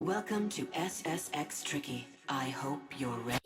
Welcome to SSX Tricky. I hope you're ready.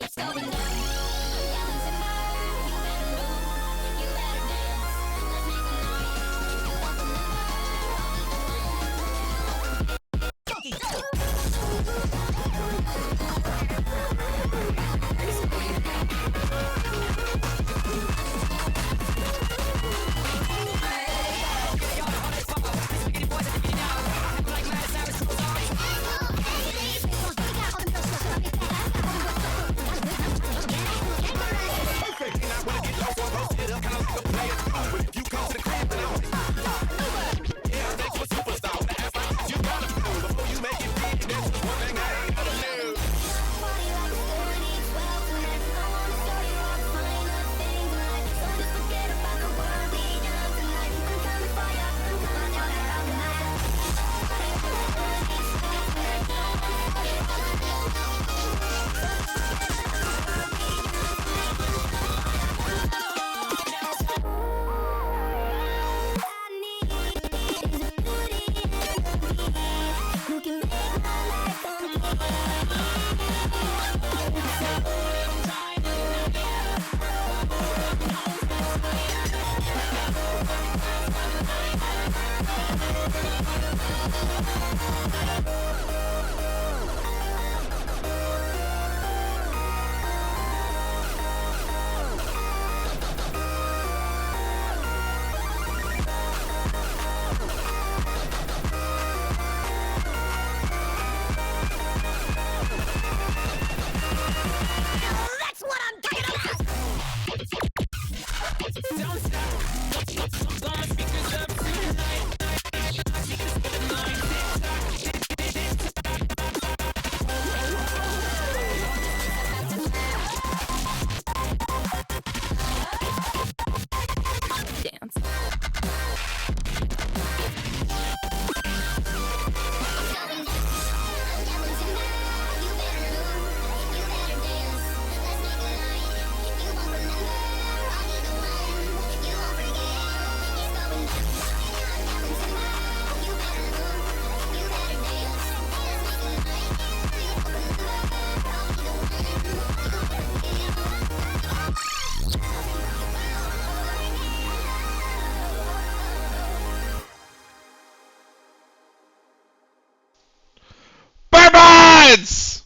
Barbuds!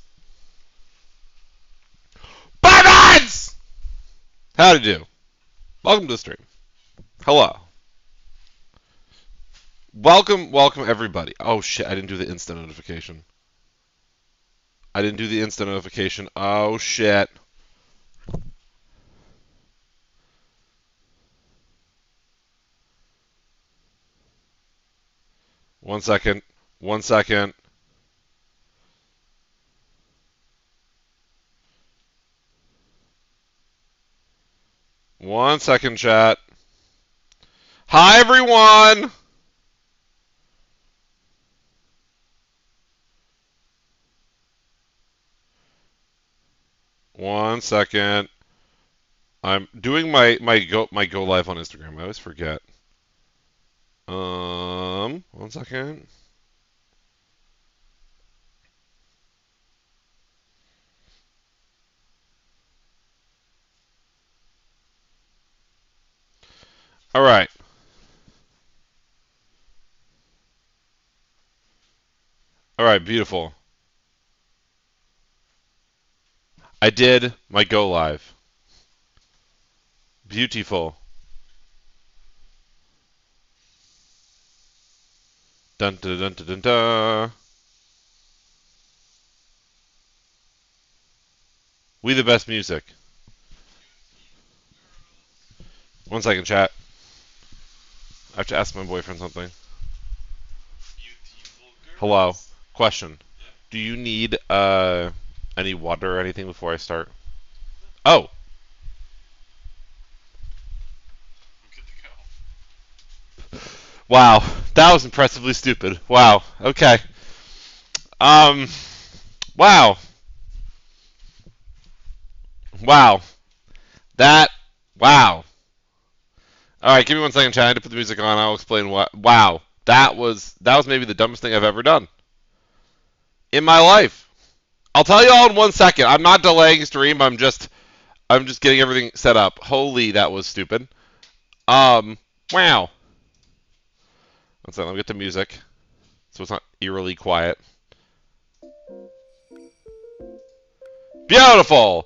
Barbuds! Howdy do. Welcome to the stream. Hello. Welcome everybody. Oh shit, I didn't do the instant notification. Oh shit. One second. One second. One second, chat. Hi, everyone! One second. I'm doing my go live on Instagram. I always forget. One second. All right. All right, beautiful. I did my go live. Beautiful. Dun dun dun dun dun. Dun. We the best music. One second, chat. I have to ask my boyfriend something. Hello. Question. Do you need any water or anything before I start? Oh. Wow. That was impressively stupid. Wow. Okay. Um. Wow. Wow. That. Wow. All right. Give me one second, chat. I had to put the music on. I'll explain what. Wow. That was maybe the dumbest thing I've ever done. in my life. I'll tell you all in 1 second. I'm not delaying stream. I'm just getting everything set up. Holy, that was stupid. Wow. One second, let me get the music so it's not eerily quiet. Beautiful.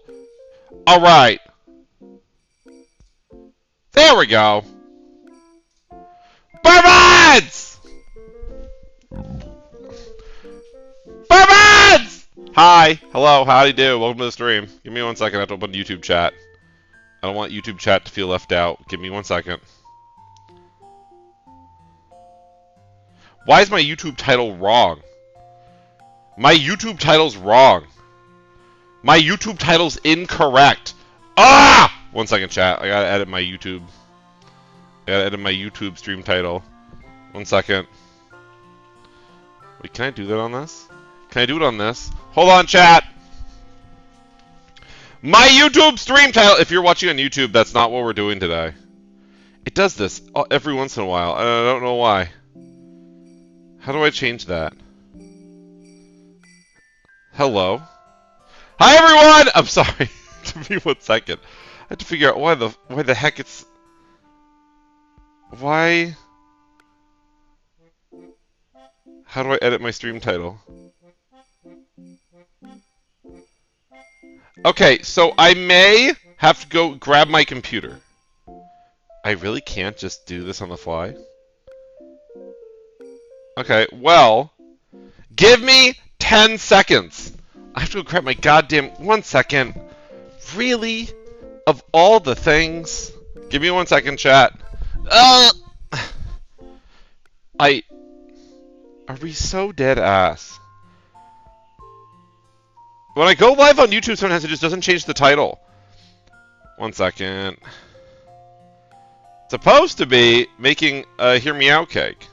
All right. There we go. Bourbons! Bourbons! Hi. Hello. How do you do? Welcome to the stream. Give me 1 second. I have to open YouTube chat. I don't want YouTube chat to feel left out. Give me 1 second. Why is my YouTube title wrong? My YouTube title's wrong. My YouTube title's incorrect. Ah! 1 second, chat. I gotta edit my YouTube. I gotta edit my YouTube stream title. 1 second. Wait, can I do that on this? Can I do it on this? Hold on, chat. My YouTube stream title. If you're watching on YouTube, that's not what we're doing today. It does this every once in a while. I don't know why. How do I change that? Hello? Hi, everyone! I'm sorry. Give me 1 second. I have to figure out why the heck it's... Why... How do I edit my stream title? Okay, so I may have to go grab my computer. I really can't just do this on the fly? Okay, well... Give me 10 seconds! I have to go grab my goddamn... 1 second. Really? Of all the things? Give me 1 second, chat. Are we so dead ass? When I go live on YouTube, sometimes it just doesn't change the title. 1 second. It's supposed to be making a Hear Me Out cake.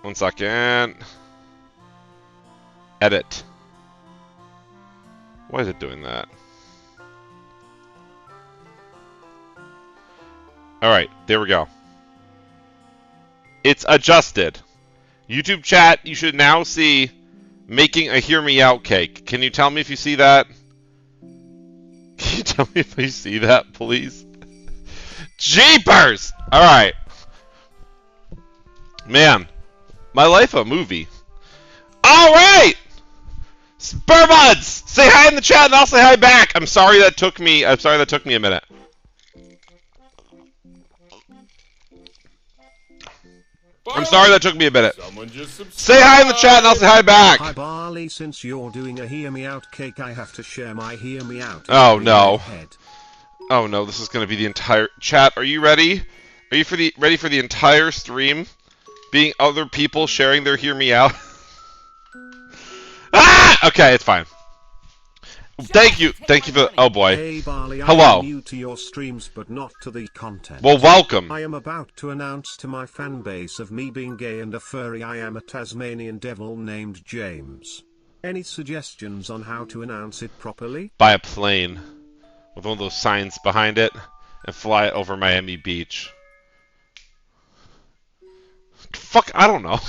1 second. Edit. Why is it doing that? Alright, there we go. It's adjusted. YouTube chat, you should now see making a Hear Me Out cake. Can you tell me if you see that? Can you tell me if you see that, please? Jeepers! Alright. Man, my life a movie. Alright! Spurbuds! Say hi in the chat and I'll say hi back! I'm sorry that took me a minute. I'm sorry that took me a minute. Say hi in the chat and I'll say hi back! Hi Barley, since you're doing a Hear Me Out cake, I have to share my Hear Me Out. Oh no. Oh no, this is gonna be the entire... Chat, are you ready? Are you ready for the entire stream? Being other people sharing their Hear Me Out? Ah! Okay, it's fine. Thank you for the... Oh boy. Hey Barley, hello. I am new to your streams but not to the content. Well, welcome. I am about to announce to my fan base of me being gay and a furry I am a Tasmanian devil named James. Any suggestions on how to announce it properly? Buy a plane with one of those signs behind it and fly it over Miami Beach. Fuck, I don't know.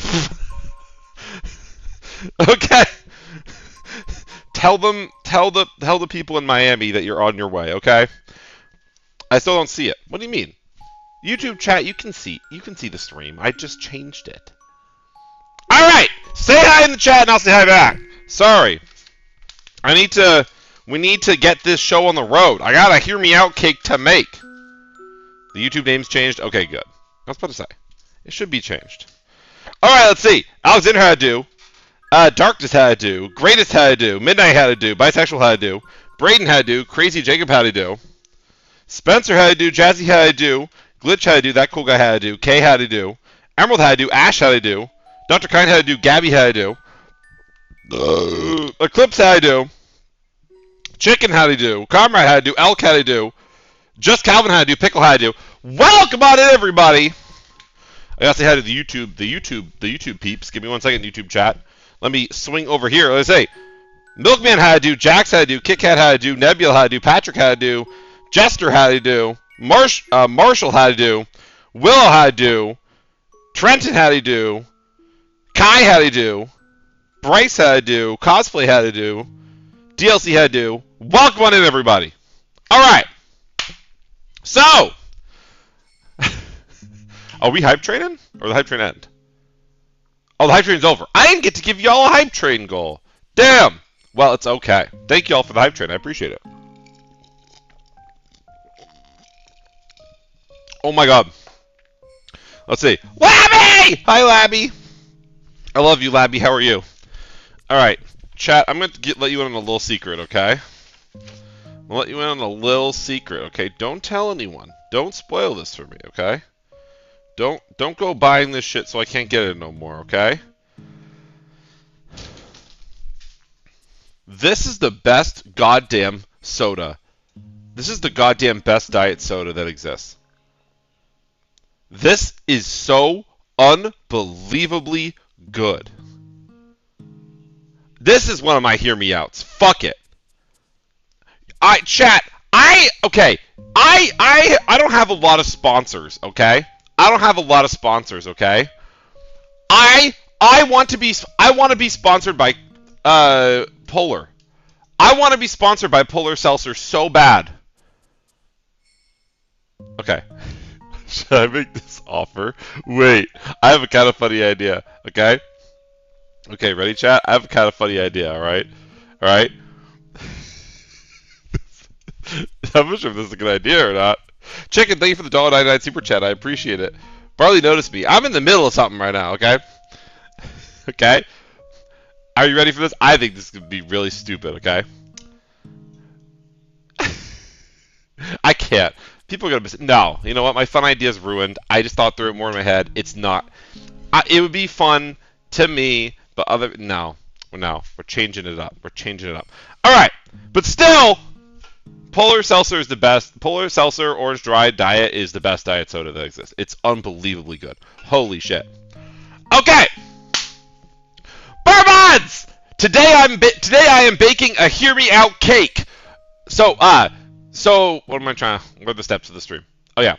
Okay. Tell the people in Miami that you're on your way, okay? I still don't see it. What do you mean? YouTube chat, you can see the stream. I just changed it. Alright! Say hi in the chat and I'll say hi back. Sorry. We need to get this show on the road. I got a Hear Me Out cake to make. The YouTube name's changed? Okay, good. I was about to say. It should be changed. Alright, let's see. Alexander had to do. Darkness had to do. Greatest had to do. Midnight had to do. Bisexual had to do. Braden had to do. Crazy Jacob had to do. Spencer had to do. Jazzy had to do. Glitch had to do. That cool guy had to do. Kay had to do. Emerald had to do. Ash had to do. Dr. Kind had to do. Gabby had to do. Eclipse had to do. Chicken had to do. Comrade had to do. Elk had to do. Just Calvin had to do. Pickle had to do. Welcome on in, everybody. I also had the YouTube peeps. Give me 1 second, YouTube chat. Let me swing over here. Let's say, Milkman had to do, Jax had to do, Kit Kat had to do, Nebula had to do, Patrick had to do, Jester had to do, Marshall had to do, Willow had to do, Trenton had to do, Kai had to do, Bryce had to do. Cosplay had to do. DLC had to do. Welcome on in, everybody. All right. So, are we hype training? Or the hype train end? Oh, the hype train's over. I didn't get to give y'all a hype train goal. Damn. Well, it's okay. Thank y'all for the hype train. I appreciate it. Oh my god. Let's see. Labby! Hi, Labby. I love you, Labby. How are you? All right, chat. I'm going to let you in on a little secret, okay? I'll let you in on a little secret, okay? Don't tell anyone. Don't spoil this for me, okay? Don't go buying this shit so I can't get it no more, okay? This is the best goddamn soda. This is the goddamn best diet soda that exists. This is so unbelievably good. This is one of my hear me outs. Fuck it. Chat. I don't have a lot of sponsors, okay? I don't have a lot of sponsors, okay? I want to be sponsored by Polar. I want to be sponsored by Polar Seltzer so bad. Okay. Should I make this offer? Wait, I have a kind of funny idea, okay? Okay, ready, chat? I have a kind of funny idea, alright? Alright? I'm not sure if this is a good idea or not. Chicken, thank you for the $1.99 super chat. I appreciate it. Barley noticed me. I'm in the middle of something right now, okay? Okay? Are you ready for this? I think this could be really stupid, okay? I can't. People are going to be... No. You know what? My fun idea is ruined. I just thought through it more in my head. It's not... it would be fun to me, but other... No. No. We're changing it up. We're changing it up. Alright. But still... Polar Seltzer is the best. Polar Seltzer Orange Dry Diet is the best diet soda that exists. It's unbelievably good. Holy shit. Okay. Bourbons! Today I am baking a Hear Me Out cake. So what am I trying to... What are the steps of the stream? Oh yeah.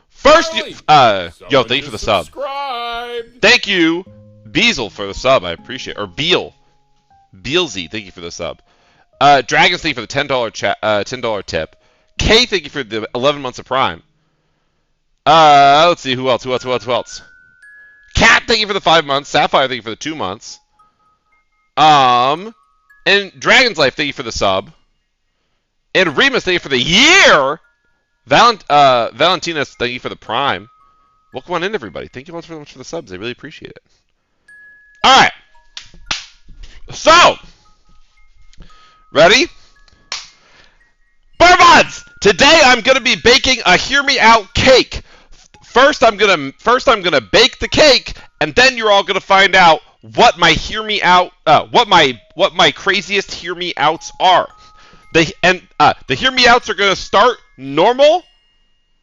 First, yo, thank you for the sub. Thank you, Beazle, for the sub. I appreciate it. Or Beelzy, thank you for the sub. Dragons, thank you for the $10 tip. Kay, thank you for the 11 months of Prime. Let's see, who else? Cat, thank you for the 5 months. Sapphire, thank you for the 2 months. And Dragon's Life, thank you for the sub. And Remus, thank you for the year. Valentina, thank you for the Prime. Welcome on in, everybody. Thank you all so much for the subs. I really appreciate it. All right. So... Ready? Bourbons! Today I'm gonna be baking a Hear Me Out cake. First I'm gonna bake the cake, and then you're all gonna find out what my Hear Me Out, what my craziest Hear Me Outs are. The Hear Me Outs are gonna start normal.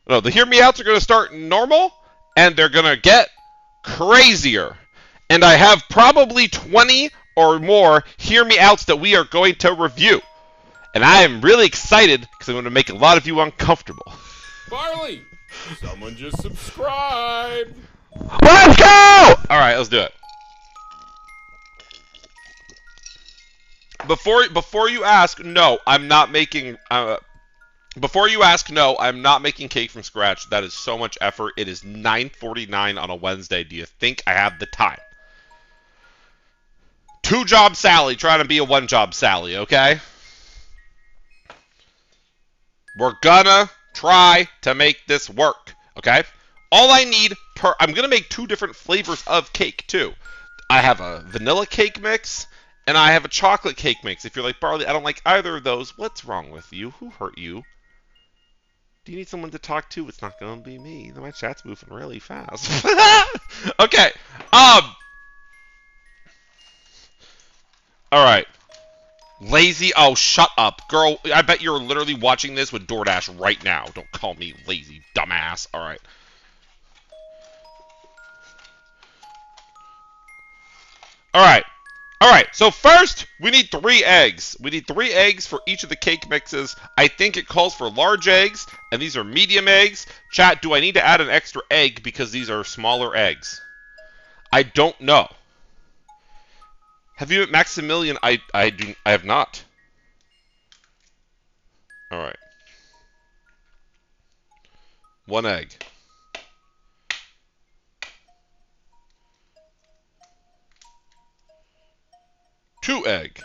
No, the Hear Me Outs are gonna start normal, and they're gonna get crazier. And I have probably 20 or more Hear Me Outs that we are going to review. And I am really excited because I'm going to make a lot of you uncomfortable. Barley! Someone just subscribed! Let's go! Alright, let's do it. Before you ask, no, I'm not making... before you ask, no, I'm not making cake from scratch. That is so much effort. It is 9:49 on a Wednesday. Do you think I have the time? 2-job Sally trying to be a 1-job Sally, okay? We're gonna try to make this work, okay? All I need I'm gonna make 2 different flavors of cake, too. I have a vanilla cake mix, and I have a chocolate cake mix. If you're like, Barley, I don't like either of those, what's wrong with you? Who hurt you? Do you need someone to talk to? It's not gonna be me. My chat's moving really fast. Okay, Alright. Lazy. Oh, shut up. Girl, I bet you're literally watching this with DoorDash right now. Don't call me lazy, dumbass. Alright. Alright. Alright, so first, we need 3 eggs. We need 3 eggs for each of the cake mixes. I think it calls for large eggs, and these are medium eggs. Chat, do I need to add an extra egg because these are smaller eggs? I don't know. Have you met Maximilian? I have not. All right. 1 egg. 2 egg.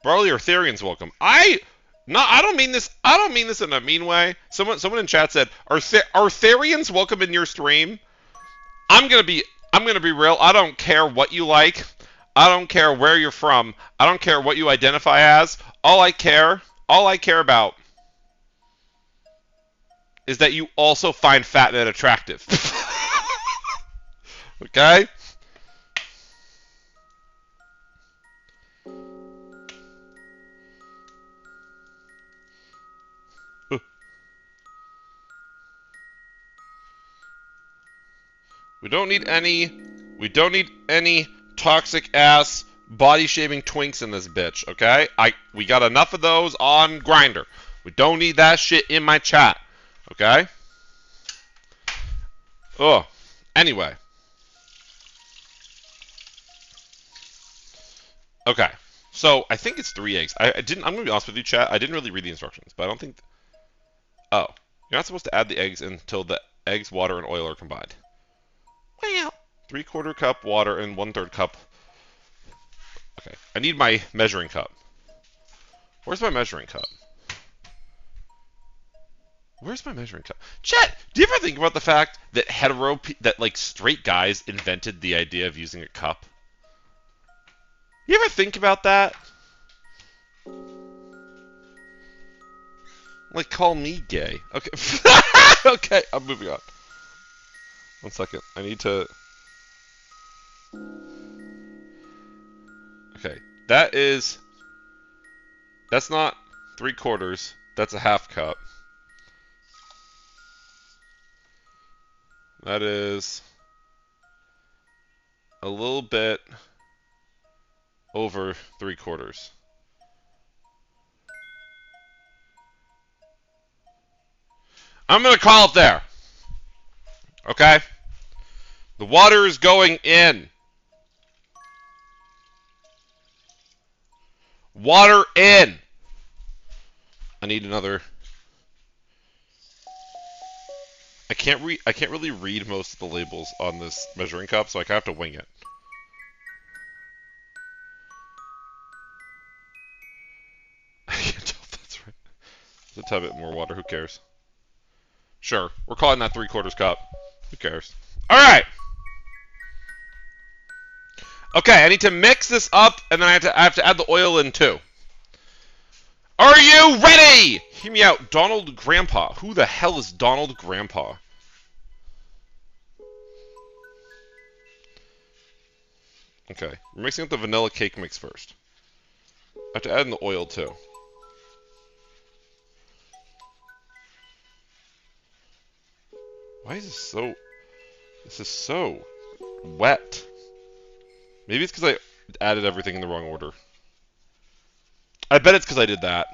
Barley or Therian's welcome. I don't mean this. I don't mean this in a mean way. Someone in chat said, "Are Therians welcome in your stream?" I'm gonna be real. I don't care what you like. I don't care where you're from. I don't care what you identify as. All I care about is that you also find fat and attractive. Okay? We don't need any toxic ass body shaming twinks in this bitch, okay? We got enough of those on Grindr. We don't need that shit in my chat, okay? Ugh. Anyway. Okay. So I think it's 3 eggs. I'm gonna be honest with you, chat. I didn't really read the instructions, but I don't think. Oh, you're not supposed to add the eggs until the eggs, water, and oil are combined. Well, 3/4 cup water and 1/3 cup. Okay, I need my measuring cup. Where's my measuring cup? Where's my measuring cup? Chat, do you ever think about the fact that that straight guys invented the idea of using a cup? You ever think about that? Like, call me gay. Okay. Okay, I'm moving on. 1 second. I need to... Okay. That's not 3/4. That's a 1/2 cup. That is a little bit over 3/4. I'm going to call it there. Okay? The water is going in. Water in. I need another. I can't really read most of the labels on this measuring cup, so I have to wing it. I can't tell if that's right. Just a tad bit more water. Who cares? Sure, we're calling that 3/4 cup. Who cares? All right. Okay, I need to mix this up, and then I have to add the oil in too. Are you ready? Hear me out, Donald Grandpa. Who the hell is Donald Grandpa? Okay, we're mixing up the vanilla cake mix first. I have to add in the oil too. Why is this so... This is so wet. Maybe it's because I added everything in the wrong order. I bet it's because I did that.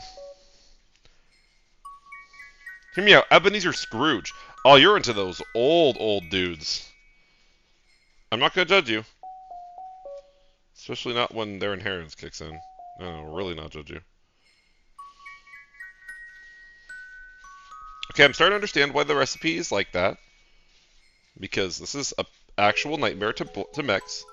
Hear me out, Ebenezer Scrooge. Oh, you're into those old dudes. I'm not going to judge you. Especially not when their inheritance kicks in. No, really not judge you. Okay, I'm starting to understand why the recipe is like that. Because this is an actual nightmare to mix.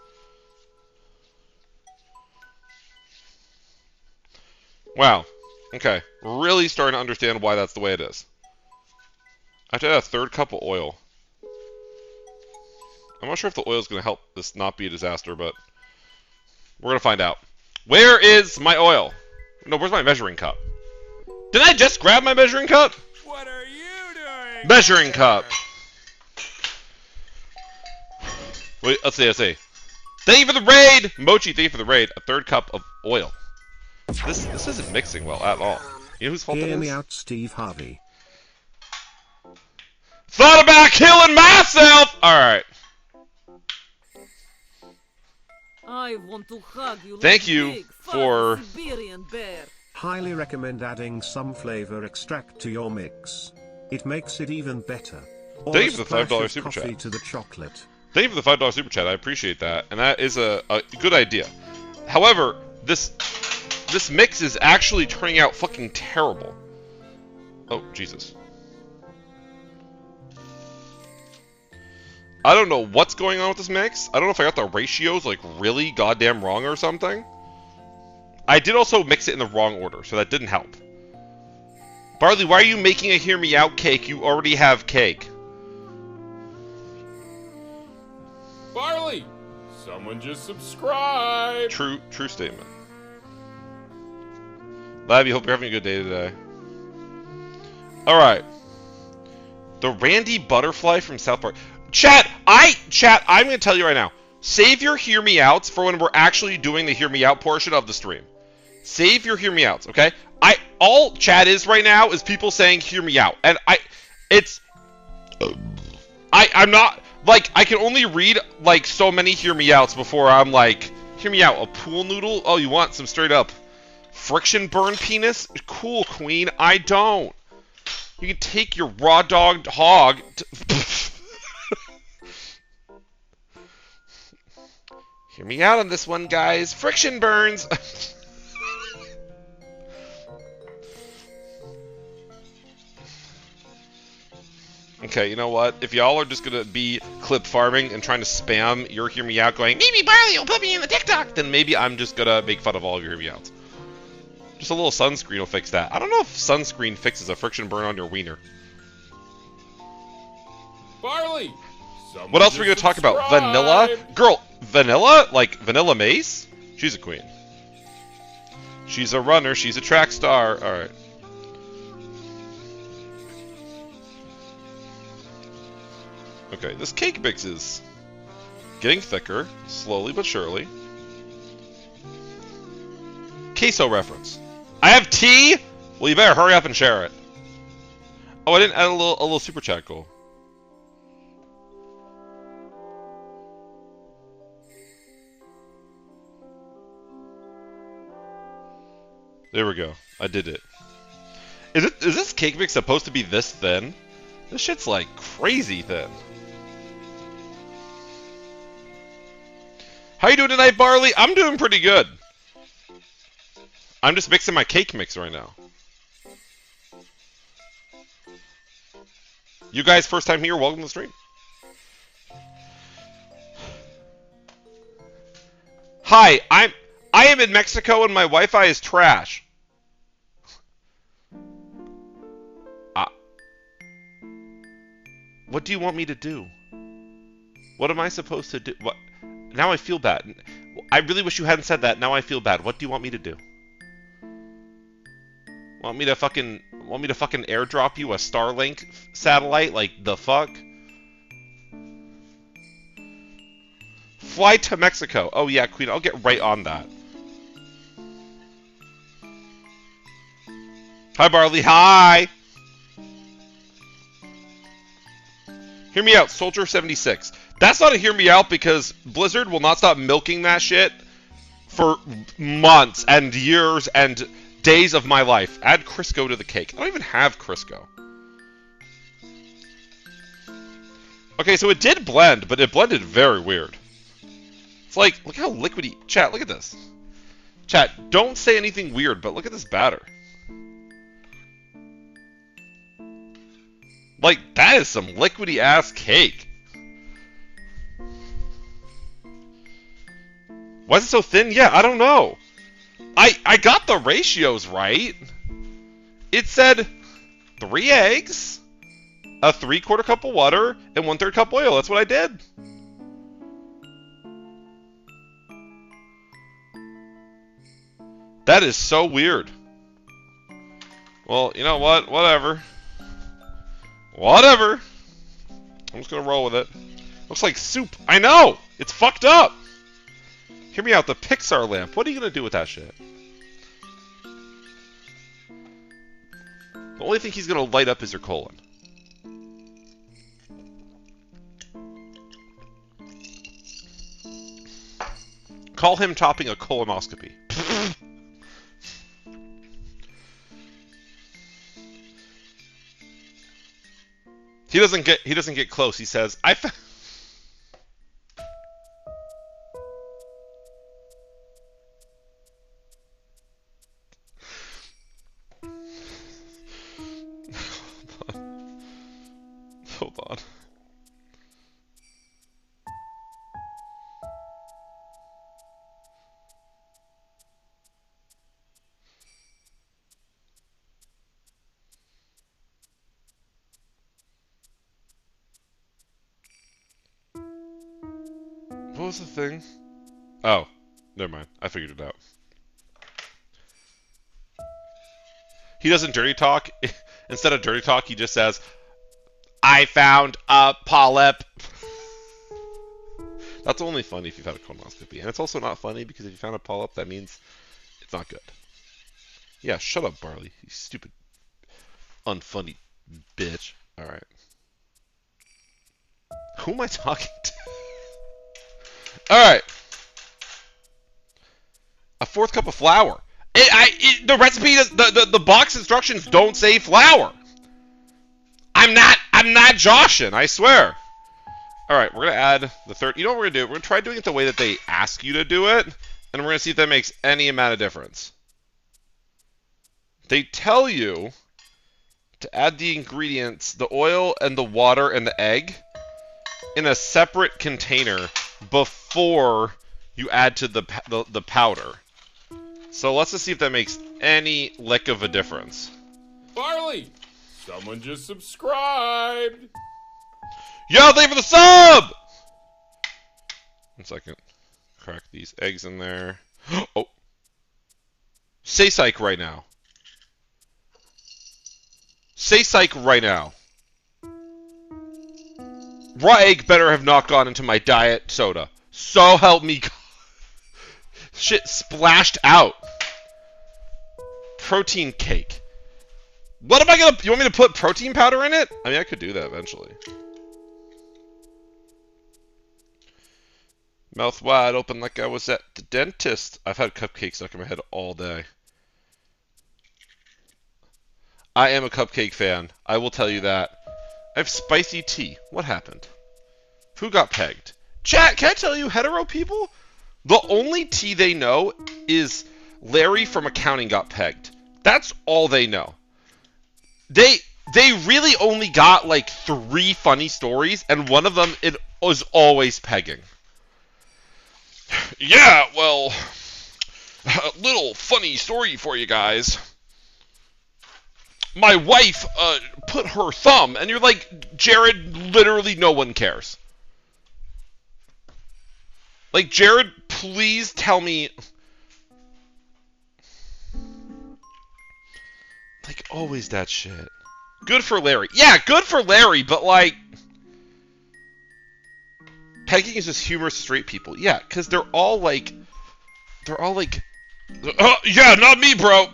Wow. Okay. Really starting to understand why that's the way it is. I have to add a 1/3 cup of oil. I'm not sure if the oil is going to help this not be a disaster, but we're going to find out. Where is my oil? No, where's my measuring cup? Did I just grab my measuring cup? What are you doing? Measuring cup. Wait, let's see. Thank you for the raid! Mochi, thank you for the raid. A 1/3 cup of oil. This isn't mixing well at all. You know whose fault it is? Hear me out, Steve Harvey. Thought about killing myself! Alright. I want to hug you. Thank like you big, for... fat Siberian bear. Highly recommend adding some flavor extract to your mix. It makes it even better. Or Thank you a for the splash $5 of super coffee chat. to the chocolate. Thank you for the $5 super chat. I appreciate that, and that is a good idea. However, this mix is actually turning out fucking terrible. Oh, Jesus. I don't know what's going on with this mix. I don't know if I got the ratios like really goddamn wrong or something. I did also mix it in the wrong order, so that didn't help. Barley, why are you making a Hear Me Out cake? You already have cake. Barley, someone just subscribed. True statement. Labby, hope you're having a good day today. Alright. The Randy Butterfly from South Park. Chat, I'm gonna tell you right now. Save your Hear Me Outs for when we're actually doing the Hear Me Out portion of the stream. Save your Hear Me Outs, okay? All chat is right now is people saying Hear Me Out. And I'm not, like, I can only read, like, so many Hear Me Outs before I'm like, Hear me out, a pool noodle? Oh, you want some straight up friction burn penis? Cool, queen, I don't. You can take your raw dogged hog Hear me out on this one, guys. Friction burns. Okay, you know what? If y'all are just gonna be clip farming and trying to spam your Hear Me Out going, maybe Barley will put me in the TikTok, then maybe I'm just gonna make fun of all of your Hear Me Outs. Just a little sunscreen will fix that. I don't know if sunscreen fixes a friction burn on your wiener. Barley. What else are we gonna talk about? Vanilla? Girl, Vanilla? Like Vanilla Mace? She's a queen. She's a runner, she's a track star. Alright. Okay, this cake mix is getting thicker, slowly but surely. Queso reference. I have tea? Well, you better hurry up and share it. Oh, I didn't add a little super chat goal. There we go. I did it. Is this cake mix supposed to be this thin? This shit's like crazy thin. How you doing tonight, Barley? I'm doing pretty good. I'm just mixing my cake mix right now. You guys, first time here, welcome to the stream. Hi, I am in Mexico and my Wi-Fi is trash. What do you want me to do? What am I supposed to do? What? Now I feel bad. I really wish you hadn't said that. Now I feel bad. What do you want me to do? Want me to fucking airdrop you a Starlink satellite? Like the fuck? Fly to Mexico. Oh yeah, Queen. I'll get right on that. Hi, Barley. Hi. Hear me out, Soldier 76. That's not a hear me out because Blizzard will not stop milking that shit for months and years and days of my life. Add Crisco to the cake. I don't even have Crisco. Okay, so it did blend, but it blended very weird. It's like, look how liquidy. Chat, look at this. Chat, don't say anything weird, but look at this batter. Like, that is some liquidy ass cake. Why is it so thin? Yeah, I don't know. I got the ratios right. It said 3 eggs, a 3/4 cup of water, and 1/3 cup oil. That's what I did. That is so weird. Well, you know what? Whatever. Whatever. I'm just gonna roll with it. Looks like soup. I know! It's fucked up! Hear me out, the Pixar lamp. What are you gonna do with that shit? The only thing he's gonna light up is your colon. Call him topping a colonoscopy. He doesn't get close. He says, on. What was the thing? Oh, never mind. I figured it out. He doesn't dirty talk. Instead of dirty talk, he just says, I found a polyp. That's only funny if you've had a colonoscopy. And it's also not funny because if you found a polyp, that means it's not good. Yeah, shut up, Barley. You stupid, unfunny bitch. Alright. Who am I talking to? Alright. A fourth cup of flour. The recipe, the box instructions don't say flour. I'm not joshing, I swear. Alright, we're gonna add the third. You know what we're gonna do? We're gonna try doing it the way that they ask you to do it, and we're gonna see if that makes any amount of difference. They tell you to add the ingredients, the oil and the water and the egg, in a separate container before you add to the powder. So let's just see if that makes any lick of a difference. Barley! Someone just subscribed! Yo, thank you for the sub! 1 second. Crack these eggs in there. Oh. Say psych right now. Say psych right now. Raw egg better have not gone into my diet soda. So help me. Shit splashed out. Protein cake. What am I gonna... You want me to put protein powder in it? I mean, I could do that eventually. Mouth wide open like I was at the dentist. I've had cupcakes stuck in my head all day. I am a cupcake fan. I will tell you that. I have spicy tea. What happened? Who got pegged? Chat, can I tell you, hetero people? The only tea they know is Larry from accounting got pegged. That's all they know. They really only got like 3 funny stories, and one of them it was always pegging. Yeah, well, a little funny story for you guys. My wife put her thumb, and you're like, Jared, literally no one cares. Like, Jared, please tell me. Like, always that shit. Good for Larry. Yeah, good for Larry, but like, pegging is just humorous straight people. Yeah, because they're all like, yeah, not me, bro.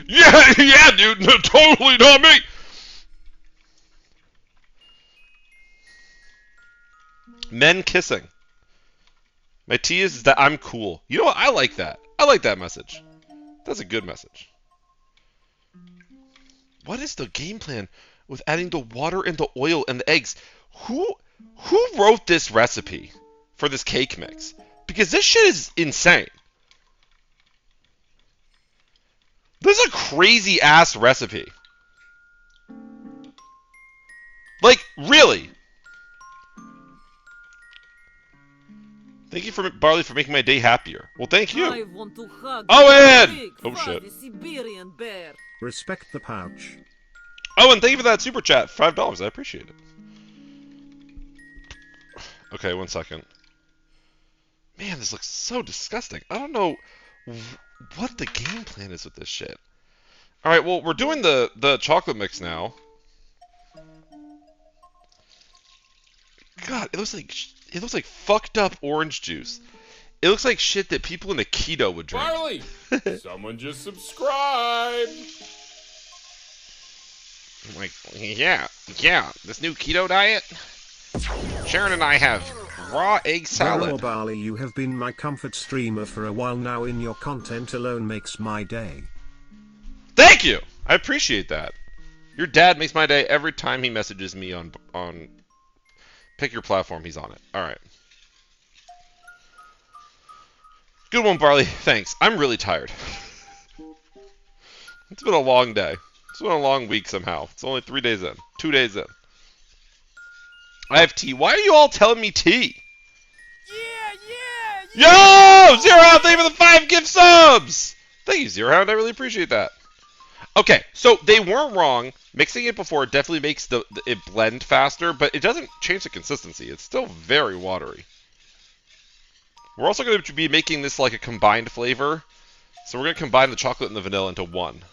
yeah, dude, no, totally not me. Men kissing. My tea is that I'm cool. You know what? I like that. I like that message. That's a good message. What is the game plan with adding the water and the oil and the eggs? Who wrote this recipe for this cake mix? Because this shit is insane. This is a crazy ass recipe. Like, really? Thank you for Barley for making my day happier. Well, thank you. I want to hug Owen! big, Oh shit. fuzzy Siberian bear. Respect the pouch. Owen, thank you for that super chat. $5. I appreciate it. Okay, 1 second. Man, this looks so disgusting. I don't know what the game plan is with this shit. Alright, well, we're doing the chocolate mix now. God, it looks like fucked up orange juice. It looks like shit that people in the keto would drink. Barley! Someone just subscribed! I'm like, yeah, this new keto diet. Sharon and I have raw egg Barrel salad. Barley, you have been my comfort streamer for a while now, in your content alone makes my day. Thank you! I appreciate that. Your dad makes my day every time he messages me on pick your platform, he's on it. Alright. Good one, Barley. Thanks. I'm really tired. It's been a long day. It's been a long week somehow. It's only 3 days in. 2 days in. I have tea. Why are you all telling me tea? Yo! Zero Hound, thank you for the 5 gift subs! Thank you, Zero Hound. I really appreciate that. Okay, so they weren't wrong. Mixing it before definitely makes it blend faster, but it doesn't change the consistency. It's still very watery. We're also going to be making this like a combined flavor. So we're going to combine the chocolate and the vanilla into one.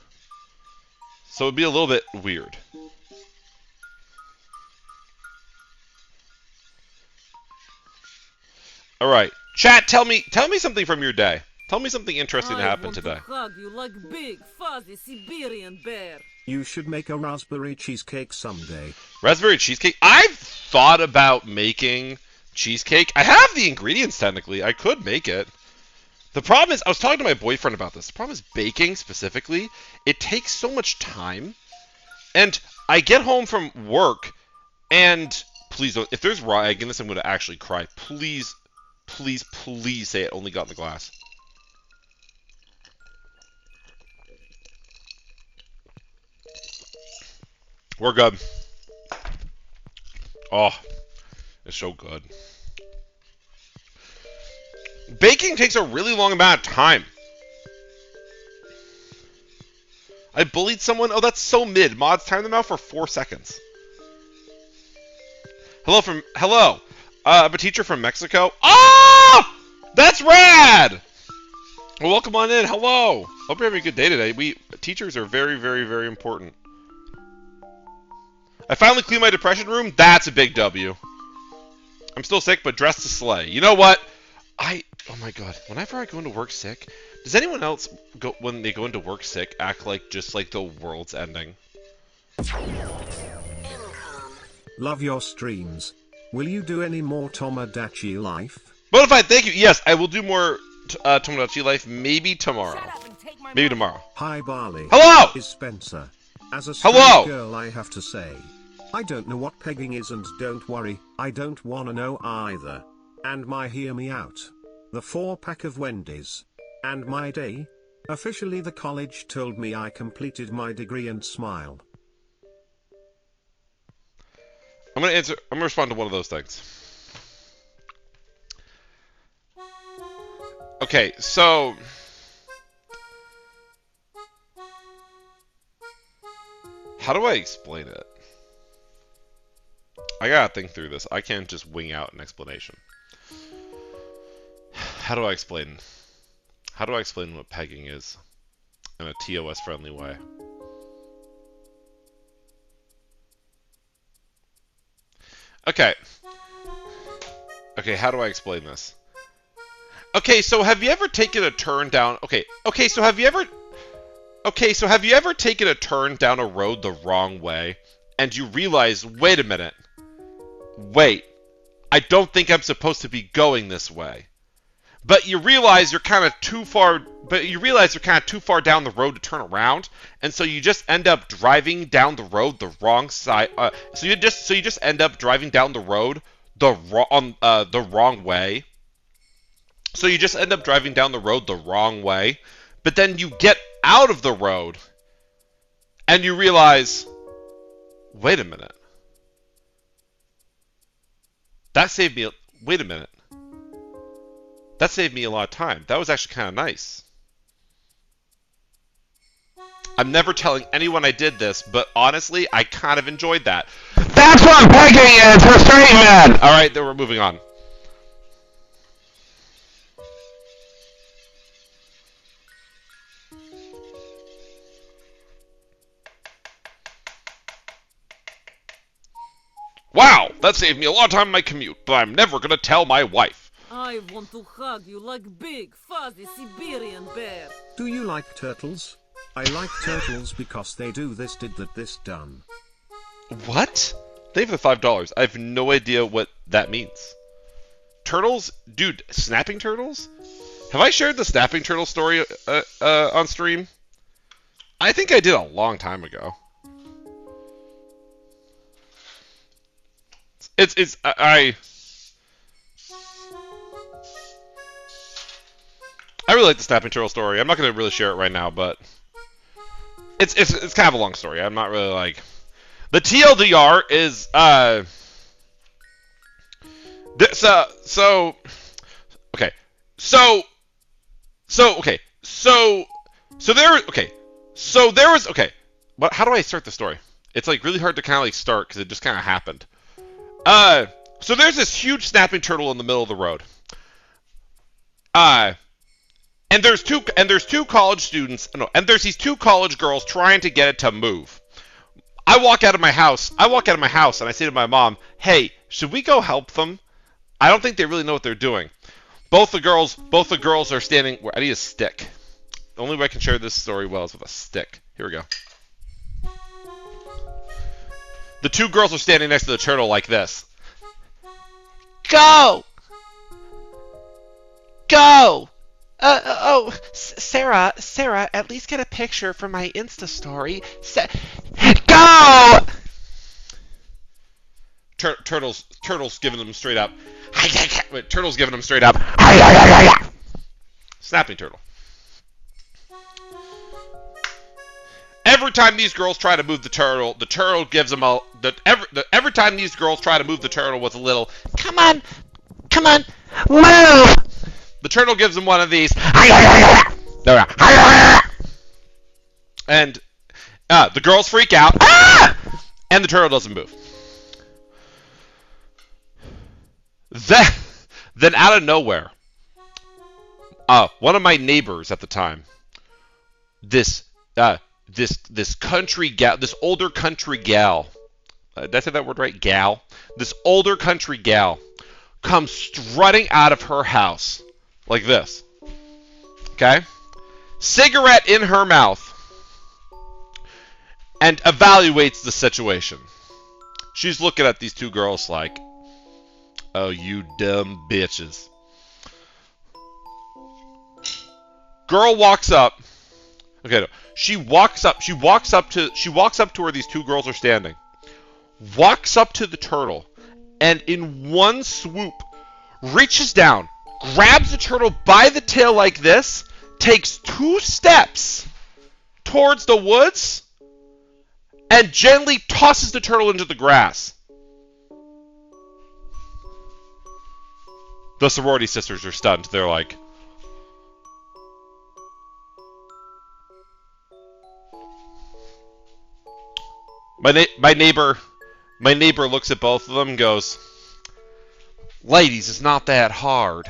So it'd be a little bit weird. All right, chat. Tell me something from your day. Tell me something interesting that happened today. I want to hug you like big, fuzzy Siberian bear. You should make a raspberry cheesecake someday. Raspberry cheesecake? I've thought about making cheesecake. I have the ingredients technically. I could make it. The problem is, I was talking to my boyfriend about this. The problem is baking specifically. It takes so much time. And I get home from work, and please don't. If there's raw egg in this, I'm going to actually cry. Please, please, please say it only got in the glass. We're good. Oh, it's so good. Baking takes a really long amount of time. I bullied someone? Oh, that's so mid. Mods, time them out for 4 seconds. Hello. I'm a teacher from Mexico. Oh! That's rad! Well, welcome on in. Hello. Hope you're having a good day today. Teachers are very, very, very important. I finally cleaned my depression room. That's a big W. I'm still sick, but dressed to slay. You know what? Oh my god. Whenever I go into work sick, does anyone else, when they go into work sick, act like just like the world's ending? Love your streams. Will you do any more Tomodachi Life? Bonafide, thank you. Yes, I will do more Tomodachi Life maybe tomorrow. Maybe tomorrow. Hi Barley. Hello! Is Spencer. As a Hello! straight girl, I have to say, I don't know what pegging is, and don't worry, I don't wanna know either. And my hear me out. The 4-pack of Wendy's. And my day? Officially the college told me I completed my degree and smile. I'm gonna respond to one of those things. Okay, so how do I explain it? I gotta think through this. I can't just wing out an explanation. How do I explain what pegging is in a TOS friendly way? Okay, how do I explain this? Okay, so have you ever taken a turn down... so have you ever taken a turn down a road the wrong way, and you realize, wait a minute, I don't think I'm supposed to be going this way. But you realize you're kind of too far down the road to turn around, and so you just end up driving down the road the wrong side. So you just end up driving down the road the wrong way. So you just end up driving down the road the wrong way, but then you get out of the road, and you realize, wait a minute. That saved me a lot of time. That was actually kind of nice. I'm never telling anyone I did this, but honestly, I kind of enjoyed that. That's what pegging is for straight men! Alright, then we're moving on. Wow, that saved me a lot of time in my commute, but I'm never gonna tell my wife. I want to hug you like big, fuzzy Siberian bear. Do you like turtles? I like turtles because they do this, did that, this, done. What? Thank you for the $5. I have no idea what that means. Turtles? Dude, snapping turtles? Have I shared the snapping turtle story on stream? I think I did a long time ago. I really like the snapping turtle story. I'm not going to really share it right now, but it's kind of a long story. I'm not really like the TLDR is so okay so there was okay. But how do I start the story? It's like really hard to kind of like start because it just kind of happened. So there's this huge snapping turtle in the middle of the road. And there's two college students. No, and there's these two college girls trying to get it to move. I walk out of my house and I say to my mom, "Hey, should we go help them? I don't think they really know what they're doing." Both the girls are standing. I need a stick. The only way I can share this story well is with a stick. Here we go. The two girls are standing next to the turtle like this. Go! Go! Sarah, at least get a picture for my Insta story. Go! Turtle's giving them straight up. Wait, Turtle's giving them straight up. Snapping turtle. Every time these girls try to move the turtle gives them a. Every time these girls try to move the turtle with a little, come on, move. The turtle gives them one of these. And the girls freak out. And the turtle doesn't move. Then out of nowhere, one of my neighbors at the time, this country gal, this older country gal, did I say that word right? Gal. This older country gal comes strutting out of her house like this. Okay? Cigarette in her mouth. And evaluates the situation. She's looking at these two girls like, oh, you dumb bitches. Girl walks up. Okay, no. She walks up to where these two girls are standing. Walks up to the turtle and in one swoop reaches down, grabs the turtle by the tail like this, takes 2 steps towards the woods, and gently tosses the turtle into the grass. The sorority sisters are stunned. They're like, my neighbor looks at both of them and goes, ladies, it's not that hard.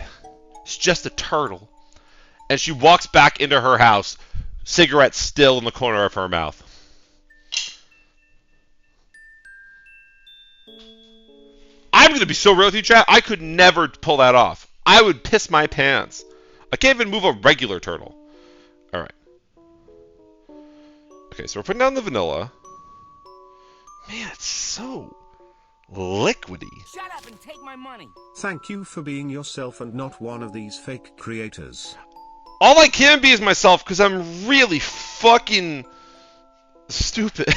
It's just a turtle. And she walks back into her house, cigarette still in the corner of her mouth. I'm going to be so real with you, chat. I could never pull that off. I would piss my pants. I can't even move a regular turtle. Alright. Okay, so we're putting down the vanilla. Man, it's so liquidy. Shut up and take my money. Thank you for being yourself and not one of these fake creators. All I can be is myself because I'm really fucking stupid.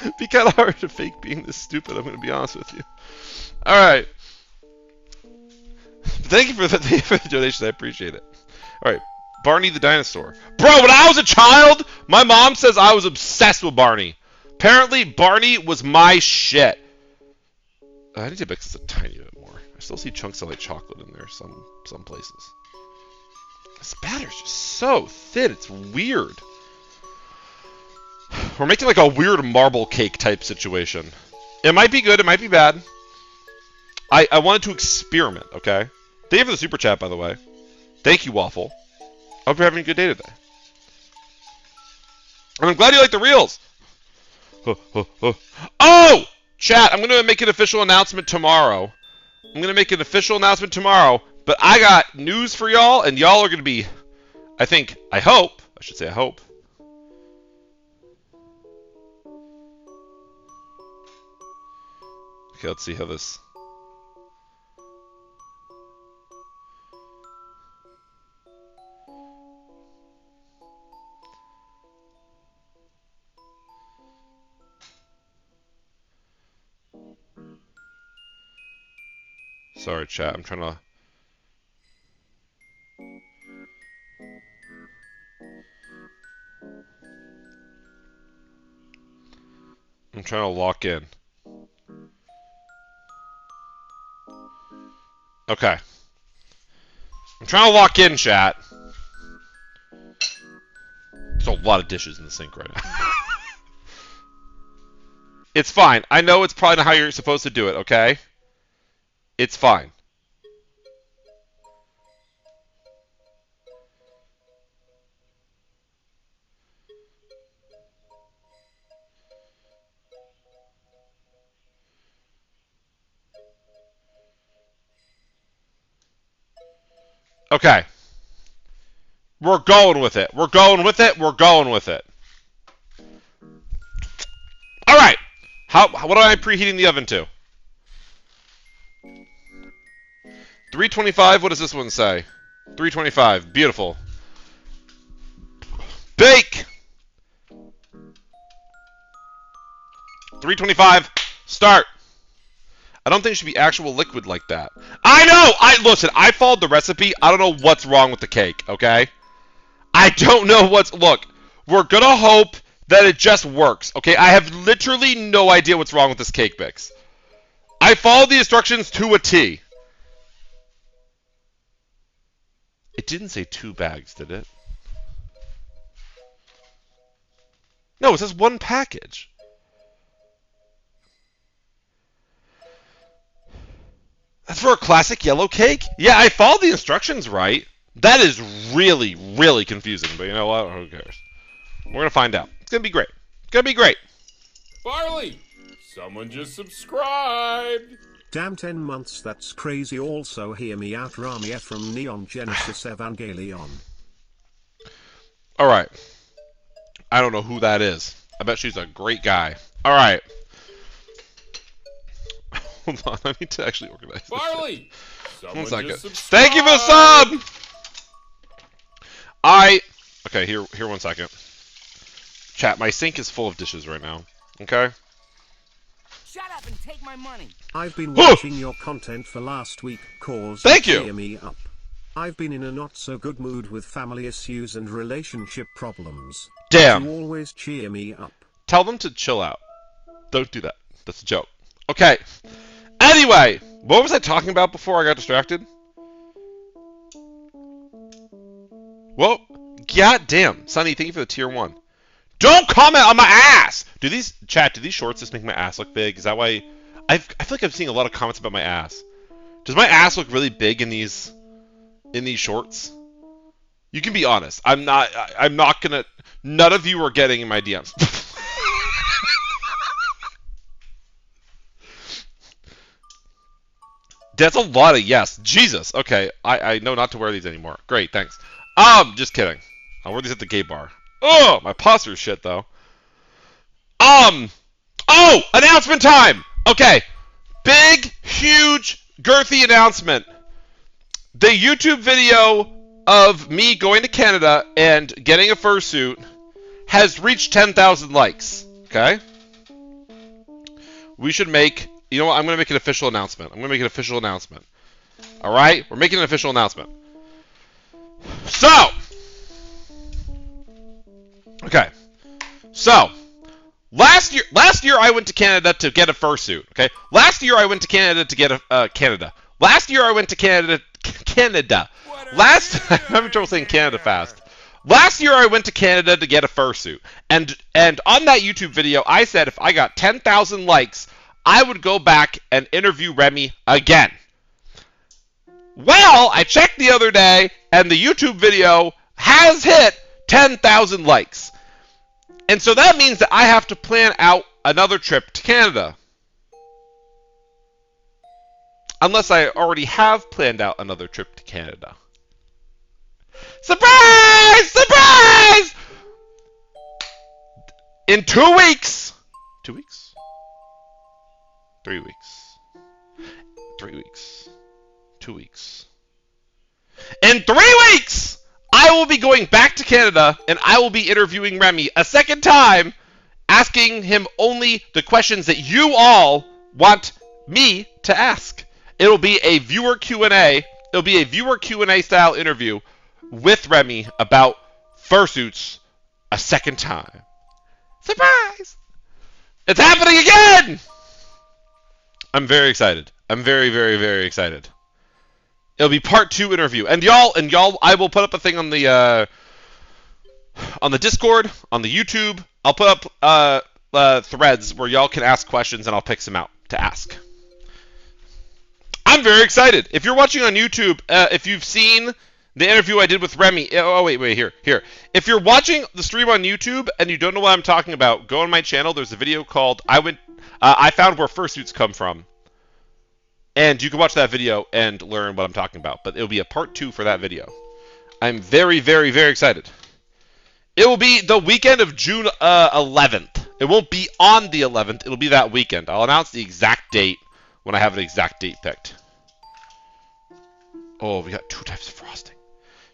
It'd be kind of hard to fake being this stupid, I'm going to be honest with you. Alright. Thank you for the donation, I appreciate it. Alright, Barney the dinosaur. Bro, when I was a child, my mom says I was obsessed with Barney. Apparently, Barney was my shit. I need to mix this a tiny bit more. I still see chunks of like chocolate in there some places. This batter's just so thin, it's weird. We're making like a weird marble cake type situation. It might be good, it might be bad. I wanted to experiment, okay? Thank you for the super chat, by the way. Thank you, Waffle. I hope you're having a good day today. And I'm glad you like the reels. Oh! Chat, I'm going to make an official announcement tomorrow. But I got news for y'all, and y'all are going to be, I hope. Okay, let's see how this... Sorry, chat. I'm trying to... I'm trying to lock in. Okay. I'm trying to lock in, chat. There's a lot of dishes in the sink right now. It's fine. I know it's probably not how you're supposed to do it, okay? It's fine. Okay. We're going with it. We're going with it. We're going with it. All right. What am I preheating the oven to? 325. What does this one say? 325. Beautiful. Bake. 325. Start. I don't think it should be actual liquid like that. I know! Listen, I followed the recipe. I don't know what's wrong with the cake, okay? I don't know Look, we're gonna hope that it just works, okay? I have literally no idea what's wrong with this cake mix. I followed the instructions to a T. It didn't say 2 bags, did it? No, it says 1 package. That's for a classic yellow cake? Yeah, I followed the instructions right. That is really, really confusing, but you know what? Who cares? We're going to find out. It's going to be great. It's going to be great. Barley, someone just subscribed. Damn 10 months, that's crazy. Also hear me out, Ramia from Neon Genesis Evangelion. Alright. I don't know who that is. I bet she's a great guy. Alright. Hold on, I need to actually organize this. Barley, someone 1 second. just subscribed. Thank you for the sub! Okay, here 1 second. Chat, my sink is full of dishes right now. Okay? Shut up and take my money. I've been watching your content for last week, cause Thank you. cheer me up. I've been in a not so good mood with family issues and relationship problems. Damn. You always cheer me up. Tell them to chill out. Don't do that. That's a joke. Okay. Anyway, what was I talking about before I got distracted? Well, goddamn. Sonny, thank you for the tier 1. Don't comment on my ass! Do these shorts just make my ass look big? Is that why? I feel like I'm seeing a lot of comments about my ass. Does my ass look really big in these shorts? You can be honest. I'm not gonna. None of you are getting in my DMs. That's a lot of yes. Jesus. Okay, I know not to wear these anymore. Great, thanks. Just kidding. I'll wear these at the gay bar. Oh, my posture shit though. Oh, announcement time. Okay, big, huge, girthy announcement. The YouTube video of me going to Canada and getting a fursuit has reached 10,000 likes. Okay. We should make. You know what? I'm going to make an official announcement. All right? We're making an official announcement. So. Okay. So. Last year I went to Canada to get a fursuit. Okay. Last year I went to Canada to get a Canada. Last year I went to Canada. I'm having trouble saying Canada fast. Last year I went to Canada to get a fursuit. And on that YouTube video I said if I got 10,000 likes, I would go back and interview Remy again. Well, I checked the other day, and the YouTube video has hit 10,000 likes. And so that means that I have to plan out another trip to Canada. Unless I already have planned out another trip to Canada. Surprise! Surprise! In 2 weeks. 2 weeks? 3 weeks. 3 weeks. 2 weeks. In 3 weeks, I will be going back to Canada and I will be interviewing Remy a second time, asking him only the questions that you all want me to ask. It'll be a viewer Q&A. It'll be a viewer Q&A style interview with Remy about fursuits a second time. Surprise! It's happening again! I'm very excited. I'm very, very, very excited. It'll be part 2 interview. And y'all, I will put up a thing on the Discord, on the YouTube. I'll put up threads where y'all can ask questions and I'll pick some out to ask. I'm very excited. If you're watching on YouTube, if you've seen the interview I did with Remy, wait, here. If you're watching the stream on YouTube and you don't know what I'm talking about, go on my channel. There's a video called I found where fursuits come from. And you can watch that video and learn what I'm talking about. But it'll be a part 2 for that video. I'm very, very, very excited. It will be the weekend of June 11th. It won't be on the 11th. It'll be that weekend. I'll announce the exact date when I have an exact date picked. Oh, we got 2 types of frosting.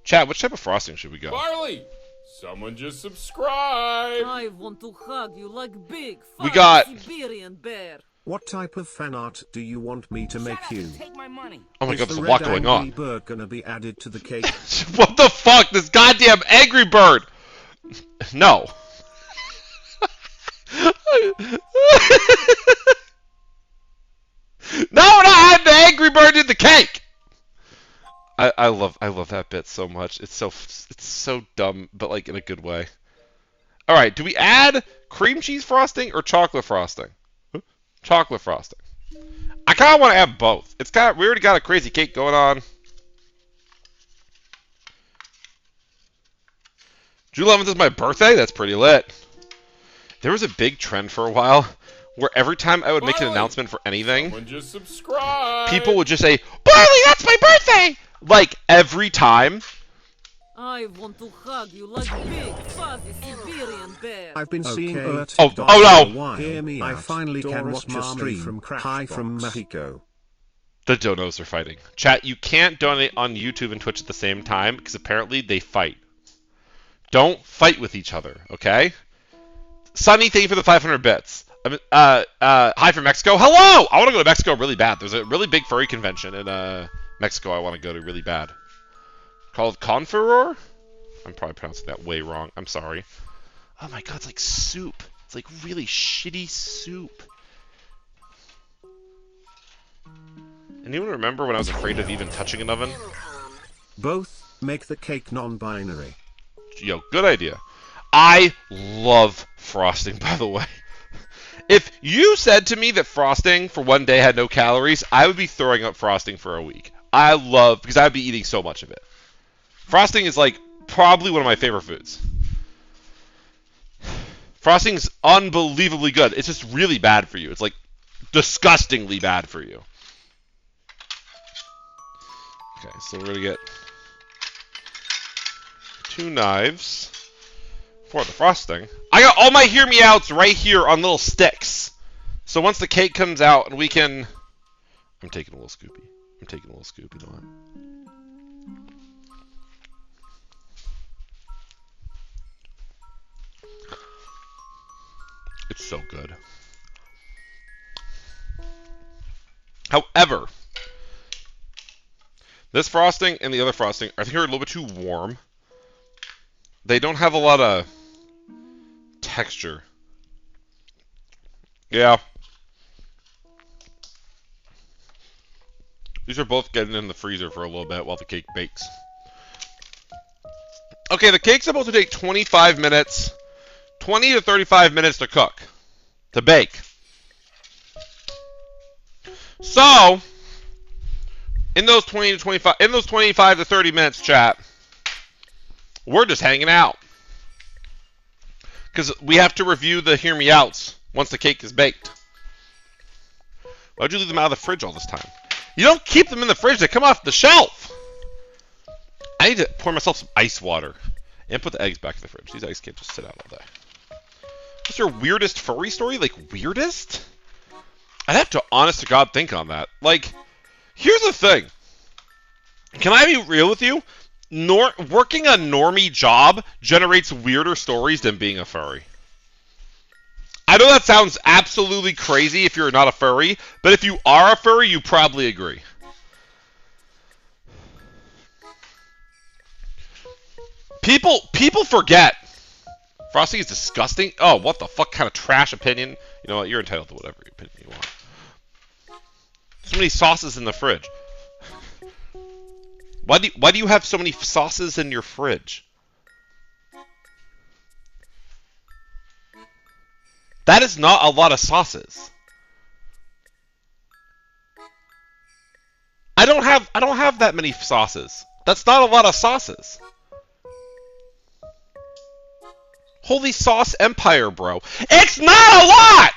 Chat, which type of frosting should we go? Barley, someone just subscribed. I want to hug you like big, We fuzzy got- Siberian bear. What type of fan art do you want me to make Shut up you? and take my money. Oh my Is god, the there's a red lot going angry on. bird gonna be added to the cake? What the fuck? This goddamn Angry Bird! No. No, not the Angry Bird in the cake! I love that bit so much. It's so dumb, but like in a good way. Alright, do we add cream cheese frosting or chocolate frosting? Chocolate frosting. I kinda wanna add both. We already got a crazy cake going on. June 11th is my birthday? That's pretty lit. There was a big trend for a while where every time I would make an Barley, announcement for anything, Someone just subscribed. people would just say, Barley, that's my birthday! Like, every time. I want to hug you like big, fuzzy Siberian bear. I've been seeing Oh, Bert. no. Hear me I out. finally can Doris watch a Marmy stream from Hi from Mexico. The donos are fighting. Chat, you can't donate on YouTube and Twitch at the same time because apparently they fight. Don't fight with each other, okay? Sunny, thank you for the 500 bits. Hi from Mexico. Hello! I want to go to Mexico really bad. There's a really big furry convention in Mexico I want to go to really bad. Called Confuror? I'm probably pronouncing that way wrong. I'm sorry. Oh my god, it's like soup. It's like really shitty soup. Anyone remember when I was afraid of even touching an oven? Both make the cake non-binary. Yo, good idea. I love frosting, by the way. If you said to me that frosting for one day had no calories, I would be throwing up frosting for a week. Because I'd be eating so much of it. Frosting is like probably one of my favorite foods. Frosting's unbelievably good. It's just really bad for you. It's like disgustingly bad for you. Okay, so we're gonna get 2 knives for the frosting. I got all my hear me outs right here on little sticks. So once the cake comes out and we can... I'm taking a little scoopy. You know what? It's so good. However, this frosting and the other frosting, I think, are a little bit too warm. They don't have a lot of texture. Yeah. These are both getting in the freezer for a little bit while the cake bakes. Okay, the cake's supposed to take 25 minutes, 20 to 35 minutes to cook, to bake. So, in those 25 to 30 minutes, chat, we're just hanging out. Because we have to review the hear me outs once the cake is baked. Why'd you leave them out of the fridge all this time? You don't keep them in the fridge, they come off the shelf. I need to pour myself some ice water and put the eggs back in the fridge. These eggs can't just sit out all day. What's your weirdest furry story? Like, weirdest? I'd have to, honest to God, think on that. Like, here's the thing. Can I be real with you? Working a normie job generates weirder stories than being a furry. I know that sounds absolutely crazy if you're not a furry, but if you are a furry, you probably agree. People forget. Frosting is disgusting. Oh, what the fuck kind of trash opinion? You know what? You're entitled to whatever opinion you want. So many sauces in the fridge. Why do you have so many sauces in your fridge? That is not a lot of sauces. I don't have that many sauces. That's not a lot of sauces. Holy sauce empire, bro. It's not a lot!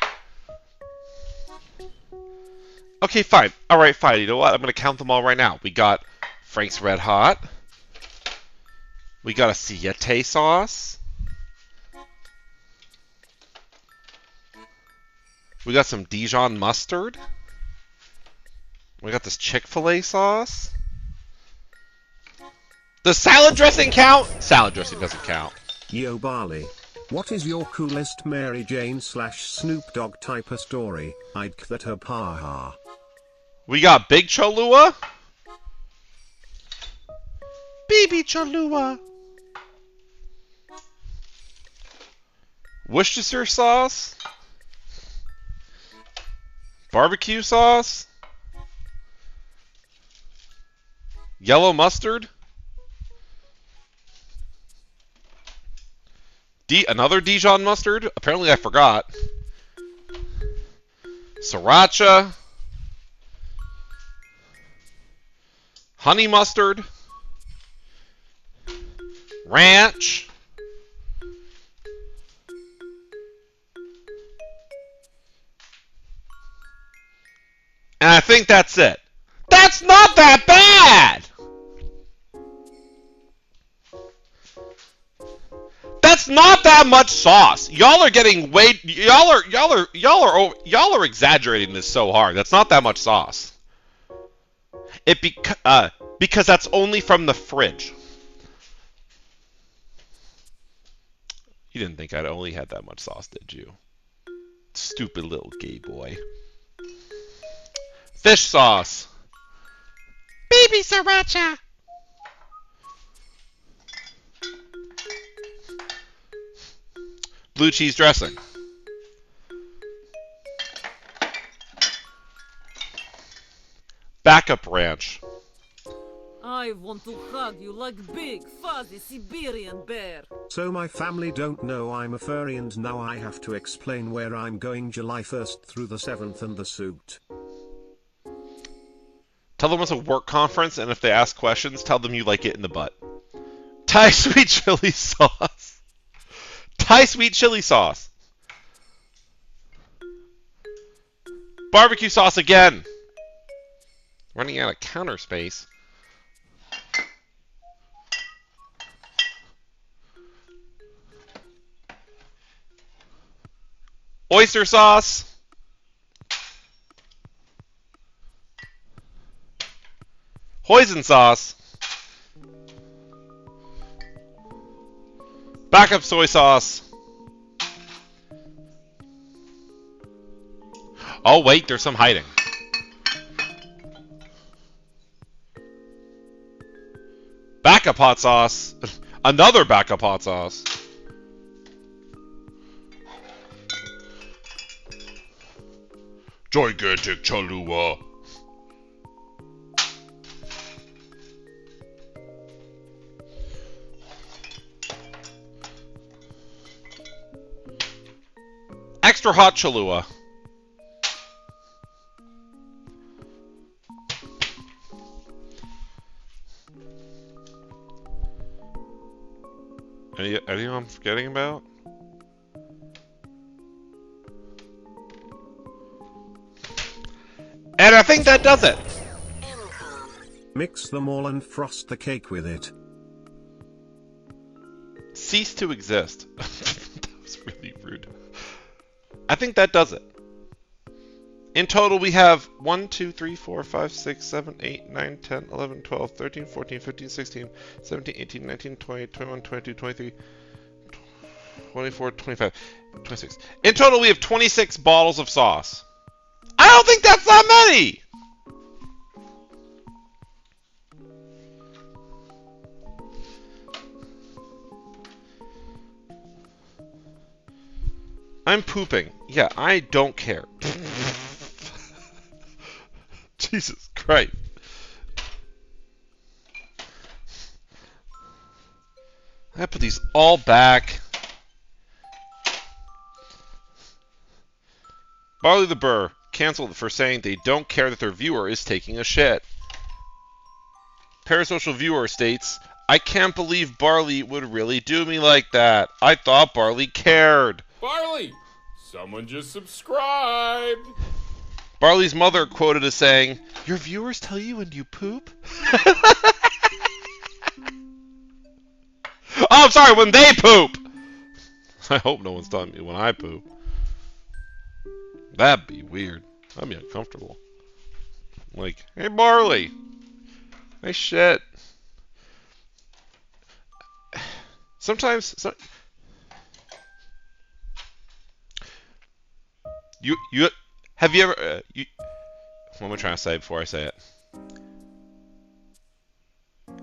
Okay, fine. Alright, fine. You know what? I'm going to count them all right now. We got Frank's Red Hot. We got a Siete sauce. We got some Dijon mustard. We got this Chick-fil-A sauce. Does salad dressing count? Salad dressing doesn't count. Yo Barley. What is your coolest Mary Jane / Snoop Dogg type of story? I'd that her ha. We got Big Cholula. Baby Cholula. Worcestershire sauce. Barbecue sauce. Yellow mustard. Another Dijon mustard. Apparently I forgot. Sriracha. Honey mustard. Ranch. And I think that's it. That's not that bad! That's not that much sauce. Y'all are getting way. Y'all are exaggerating this so hard. That's not that much sauce. Because that's only from the fridge. You didn't think I'd only had that much sauce, did you? Stupid little gay boy. Fish sauce. Baby sriracha. Blue cheese dressing. Backup ranch. I want to hug you like big, fuzzy Siberian bear. So my family don't know I'm a furry and now I have to explain where I'm going July 1st through the 7th and the suit. Tell them it's a work conference, and if they ask questions, tell them you like it in the butt. Thai sweet chili sauce. Thai sweet chili sauce. Barbecue sauce again. Running out of counter space. Oyster sauce. Hoisin sauce. Backup soy sauce. Oh, wait, there's some hiding. Backup hot sauce. Another backup hot sauce. Gigantic Cholula. Extra hot Cholula. Anyone I'm forgetting about? And I think that does it. Mix them all and frost the cake with it. Cease to exist. That was really rude. I think that does it. In total, we have 1, 2, 3, 4, 5, 6, 7, 8, 9, 10, 11, 12, 13, 14, 15, 16, 17, 18, 19, 20, 21, 22, 23, 24, 25, 26. In total, we have 26 bottles of sauce. I don't think that's that many! I'm pooping. Yeah, I don't care. Jesus Christ. I put these all back. Barley the Burr canceled for saying they don't care that their viewer is taking a shit. Parasocial viewer states, I can't believe Barley would really do me like that. I thought Barley cared. Barley, someone just subscribed. Barley's mother quoted as saying, your viewers tell you when you poop? Oh, I'm sorry, when they poop! I hope no one's telling me when I poop. That'd be weird. That'd be uncomfortable. Like, hey Barley! Nice shit. Sometimes... You... Have you ever... what am I trying to say before I say it?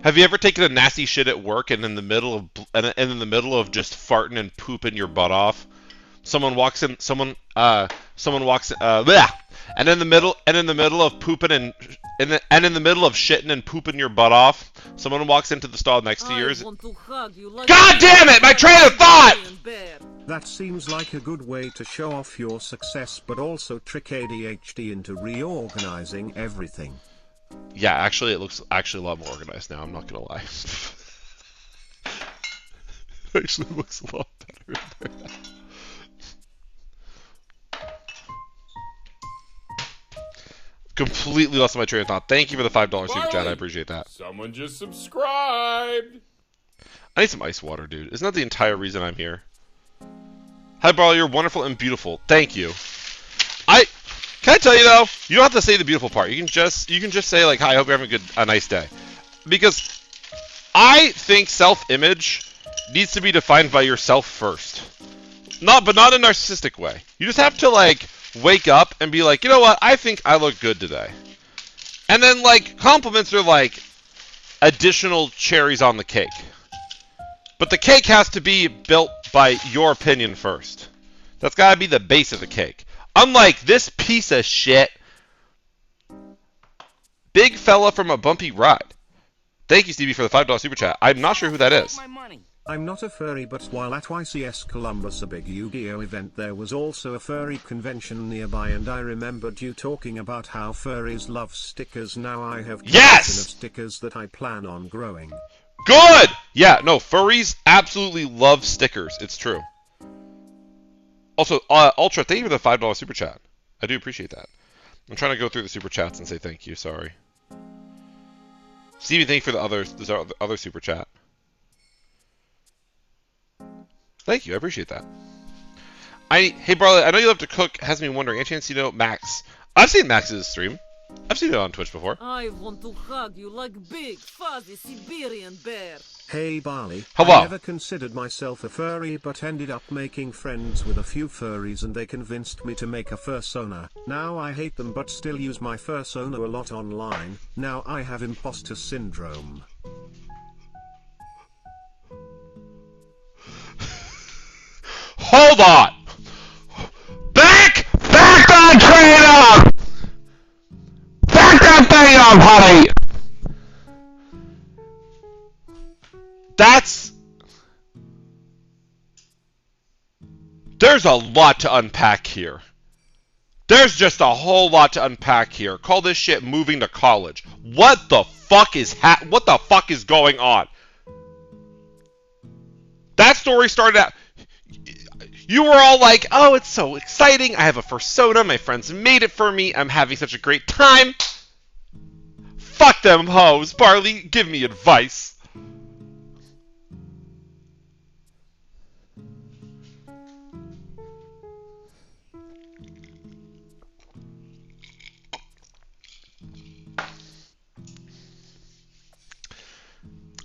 Have you ever taken a nasty shit at work and in the middle of just farting and pooping your butt off, someone walks in, bleh, and in the middle of pooping and in the middle of shitting and pooping your butt off, someone walks into the stall next to yours. Want to hug you like God damn it! My train of thought! That seems like a good way to show off your success, but also trick ADHD into reorganizing everything. Yeah, actually, it looks actually a lot more organized now. I'm not gonna lie. It actually looks a lot better in there. Completely lost my train of thought. Thank you for the $5 super chat. I appreciate that. Someone just subscribed. I need some ice water, dude. Isn't that the entire reason I'm here? Hi, Barley. You're wonderful and beautiful. Thank you. Can I tell you though? You don't have to say the beautiful part. You can just say like, "Hi, I hope you're having a nice day," because I think self-image needs to be defined by yourself first. But not in a narcissistic way. You just have to like wake up and be like, you know what? I think I look good today. And then like compliments are like additional cherries on the cake. But the cake has to be built by your opinion first. That's got to be the base of the cake. Unlike this piece of shit. Big fella from a bumpy ride. Thank you, Stevie, for the $5 super chat. I'm not sure who that is. My money. I'm not a furry, but while at YCS Columbus, a big Yu-Gi-Oh event, there was also a furry convention nearby, and I remembered you talking about how furries love stickers. Now I have Yes! collection of stickers that I plan on growing. Good! Yeah, no, furries absolutely love stickers. It's true. Also, Ultra, thank you for the $5 super chat. I do appreciate that. I'm trying to go through the super chats and say thank you. Sorry. Stevie, thank you for the other super chat. Thank you. I appreciate that. Hey, Barley, I know you love to cook. Has me wondering. Any chance you know Max? I've seen Max's stream. I've seen it on Twitch before. I want to hug you like big, fuzzy Siberian bear. Hey Barley, Hello. I never considered myself a furry, but ended up making friends with a few furries and they convinced me to make a fursona. Now I hate them but still use my fursona a lot online. Now I have imposter syndrome. Hold on! Back that train up! Back that thing up, honey! There's a lot to unpack here. There's just a whole lot to unpack here. Call this shit moving to college. What the fuck is going on? That story started out... You were all like, oh, it's so exciting. I have a fursona. My friends made it for me. I'm having such a great time. Fuck them hoes. Barley, give me advice.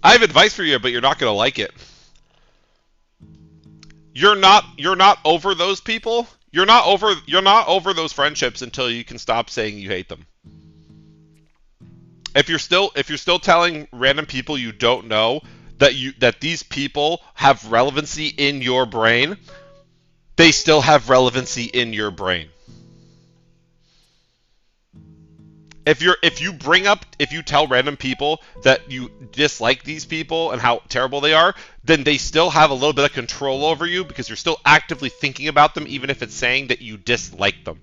I have advice for you, but you're not going to like it. You're not over those people. You're not over those friendships until you can stop saying you hate them. If you're still telling random people you don't know that these people have relevancy in your brain, they still have relevancy in your brain. If you tell random people that you dislike these people and how terrible they are, then they still have a little bit of control over you because you're still actively thinking about them, even if it's saying that you dislike them.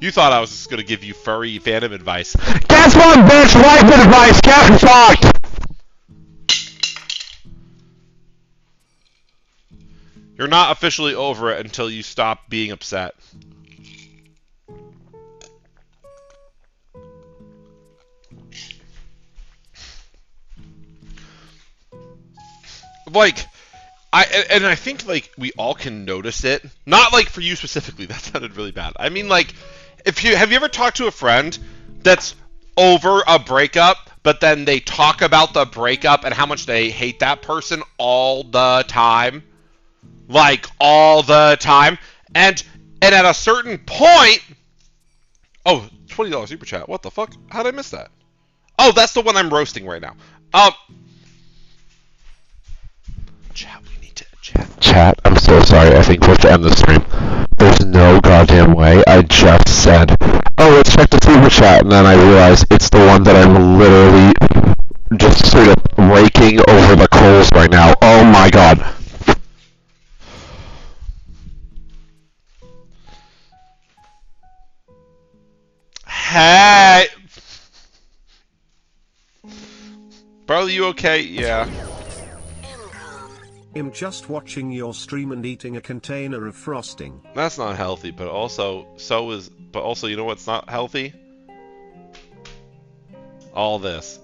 You thought I was just going to give you furry fandom advice. Guess what, bitch? Life advice. Get fucked. You're not officially over it until you stop being upset. Like, I think, like, we all can notice it. Not, like, for you specifically. That sounded really bad. I mean, like, have you ever talked to a friend that's over a breakup, but then they talk about the breakup and how much they hate that person all the time? Like, all the time. And at a certain point... Oh, $20 super chat. What the fuck? How did I miss that? Oh, that's the one I'm roasting right now. Chat, we need to chat. Chat, I'm so sorry. I think we have to end the stream. There's no goddamn way. I just said, oh, let's check the super chat, and then I realized it's the one that I'm literally just sort of raking over the coals right now. Oh my god. Hey! Bro, you okay? Yeah. I'm just watching your stream and eating a container of frosting. That's not healthy, but also, you know what's not healthy? All this.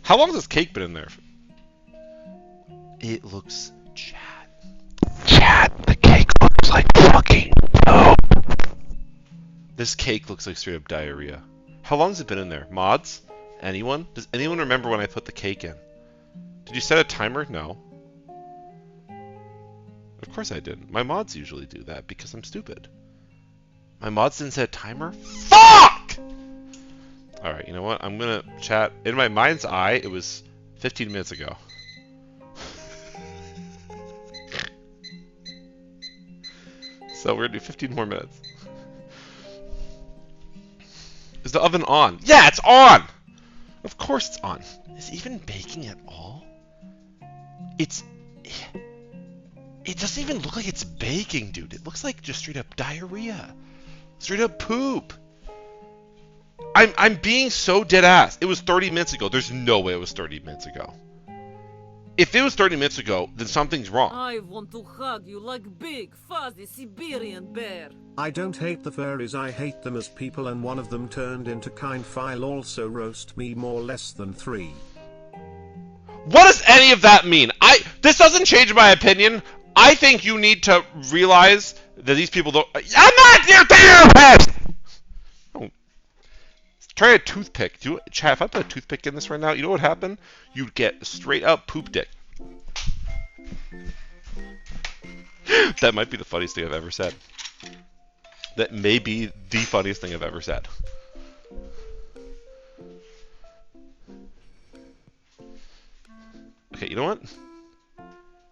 How long has this cake been in there? It looks... Chat, the cake looks like fucking dope. This cake looks like straight up diarrhea. How long has it been in there? Mods? Anyone? Does anyone remember when I put the cake in? Did you set a timer? No. Of course I didn't. My mods usually do that because I'm stupid. My mods didn't set a timer? Fuck! Alright, you know what? I'm gonna chat. In my mind's eye, it was 15 minutes ago. So we're gonna do 15 more minutes. Is the oven on? Yeah, it's on! Of course it's on. Is it even baking at all? It doesn't even look like it's baking, dude. It looks like just straight up diarrhea. Straight up poop. I'm being so dead ass. It was 30 minutes ago. There's no way it was 30 minutes ago. If it was 30 minutes ago, then something's wrong. I want to hug you like big, fuzzy Siberian bear. I don't hate the furries, I hate them as people, and one of them turned into kind. File also roast me more less than 3. What does any of that mean? This doesn't change my opinion. I think you need to realize that these people don't... I'm not your therapist! Oh. Try a toothpick. Chat, if I put a toothpick in this right now, you know what would happen? You'd get straight up poop dick. That might be the funniest thing I've ever said. That may be the funniest thing I've ever said. Okay, you know what?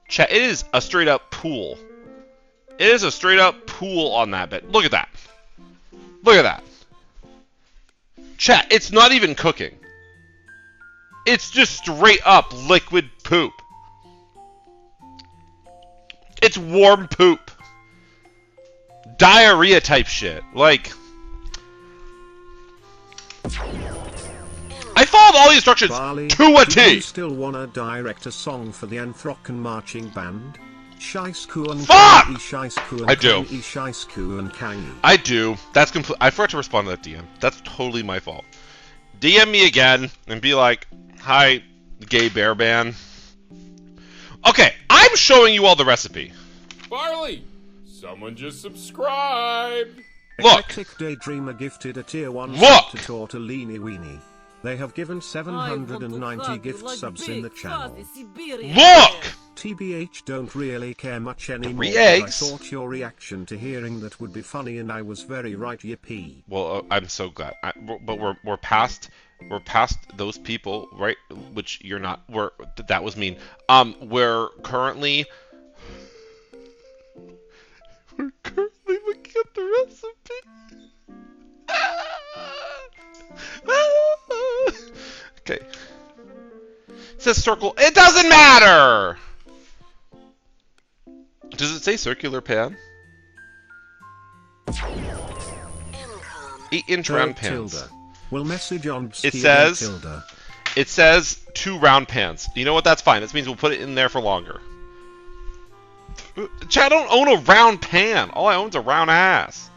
Chat, it is a straight up pool. It is a straight up pool on that bed. Look at that. Look at that. Chat, it's not even cooking. It's just straight up liquid poop. It's warm poop. Diarrhea type shit. Like... I followed all the instructions Barley, to a do T. you still wanna direct a song for the Anthrocken marching band? Shaisku and Fuck! Kangi, Shaisku and I do. Kangi, Shaisku and Kangi. I do. That's complete. I forgot to respond to that DM. That's totally my fault. DM me again and be like, "Hi, gay bear band." Okay, I'm showing you all the recipe. Barley, someone just subscribed. Look. Eclectic Daydreamer gifted a tier 1 Look. sub to Tortellini Weenie. They have given 790 gift subs in the channel. Look! TBH don't really care much anymore. 3 but I eggs. thought your reaction to hearing that would be funny, and I was very right. Yippee. Well, I'm so glad. But we're past We're past those people, right? Which you're not. That was mean. We're currently looking at the recipe. Okay. It says circle. It doesn't matter. Does it say circular pan? 8-inch round pans. Tilda. Will message on It says. Tilda. It says 2 round pans. You know what? That's fine. This means we'll put it in there for longer. Chat, I don't own a round pan. All I own is a round ass.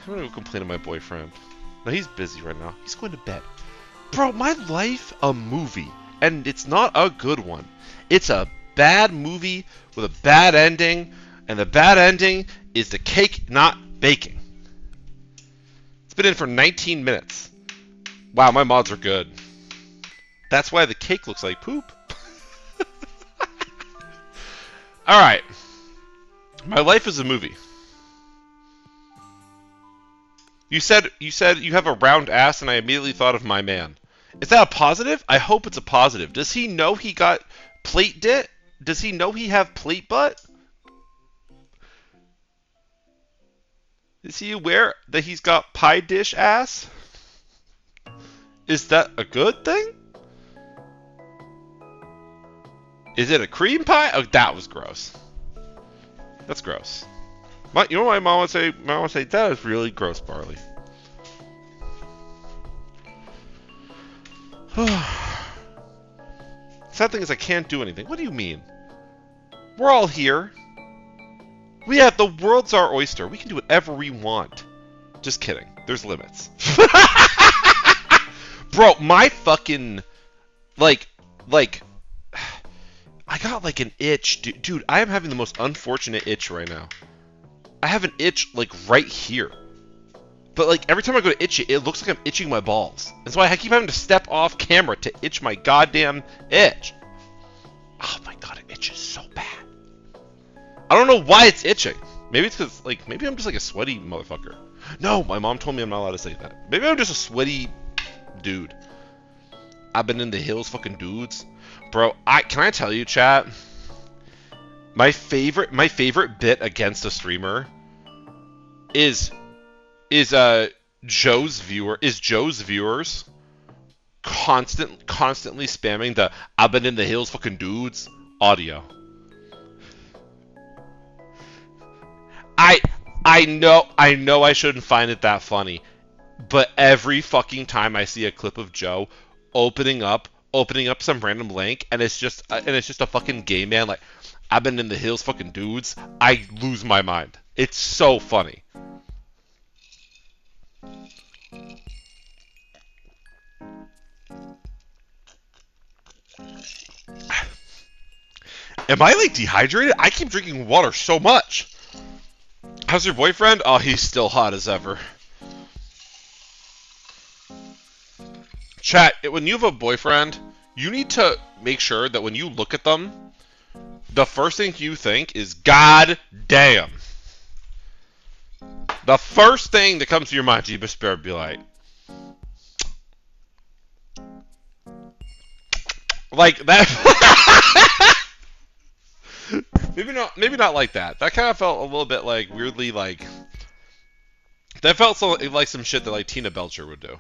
I'm gonna go complain to my boyfriend. No, he's busy right now. He's going to bed. Bro, my life a movie, and it's not a good one. It's a bad movie with a bad ending, and the bad ending is the cake not baking. It's been in for 19 minutes. Wow, my mods are good. That's why the cake looks like poop. Alright. My life is a movie. You said you have a round ass, and I immediately thought of my man. Is that a positive? I hope it's a positive. Does he know he got plate dit? Does he know he have plate butt? Is he aware that he's got pie dish ass? Is that a good thing? Is it a cream pie? Oh, that was gross. That's gross. You know what my mom would say? My mom would say, that is really gross, Barley. Sad thing is I can't do anything. What do you mean? We're all here. The world's our oyster. We can do whatever we want. Just kidding. There's limits. Bro, my fucking... Like... I got like an itch. Dude, I am having the most unfortunate itch right now. I have an itch like right here. But like every time I go to itch it, it looks like I'm itching my balls. That's why I keep having to step off camera to itch my goddamn itch. Oh my god, it itches so bad. I don't know why it's itching. Maybe it's because, like, maybe I'm just like a sweaty motherfucker. No, my mom told me I'm not allowed to say that. Maybe I'm just a sweaty dude. I've been in the hills, fucking dudes. Bro, can I tell you, chat? My favorite bit against a streamer is Joe's viewers constantly spamming the "I've been in the hills, fucking dudes" audio. I know I shouldn't find it that funny, but every fucking time I see a clip of Joe opening up some random link and it's just a fucking gay man like, "I've been in the hills, fucking dudes," I lose my mind. It's so funny. Am I like dehydrated? I keep drinking water so much. How's your boyfriend? Oh, he's still hot as ever. Chat, when you have a boyfriend, you need to make sure that when you look at them, the first thing you think is, God damn. The first thing that comes to your mind, Jeebus Bear, be like that. Maybe not like that. That kind of felt a little bit like weirdly like. That felt so like some shit that like Tina Belcher would do.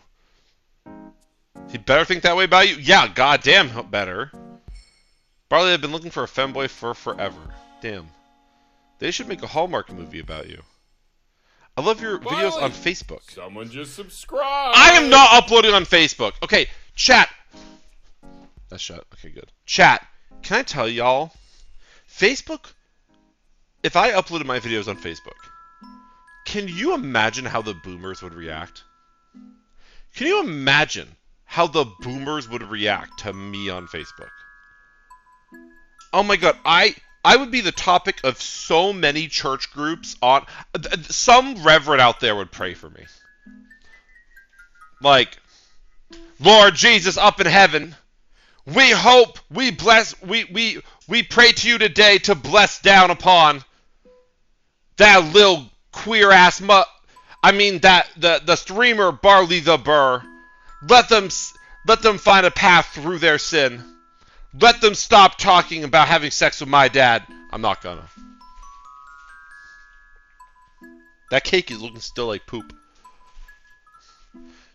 He better think that way about you? Yeah, goddamn better. Barley, I've been looking for a femboy for forever. Damn. They should make a Hallmark movie about you. I love your videos on Facebook. Someone just subscribed. I am not uploading on Facebook. Okay, chat. That's shut. Okay, good. Chat, can I tell y'all? Facebook, if I uploaded my videos on Facebook, can you imagine how the boomers would react? Can you imagine how the boomers would react to me on Facebook? Oh my god, I would be the topic of so many church groups on... Some reverend out there would pray for me. Like, Lord Jesus up in heaven, we hope, we bless, we pray to you today to bless down upon that little queer ass I mean that the streamer Barley the Burr. Let them find a path through their sin. Let them stop talking about having sex with my dad. I'm not gonna. That cake is looking still like poop.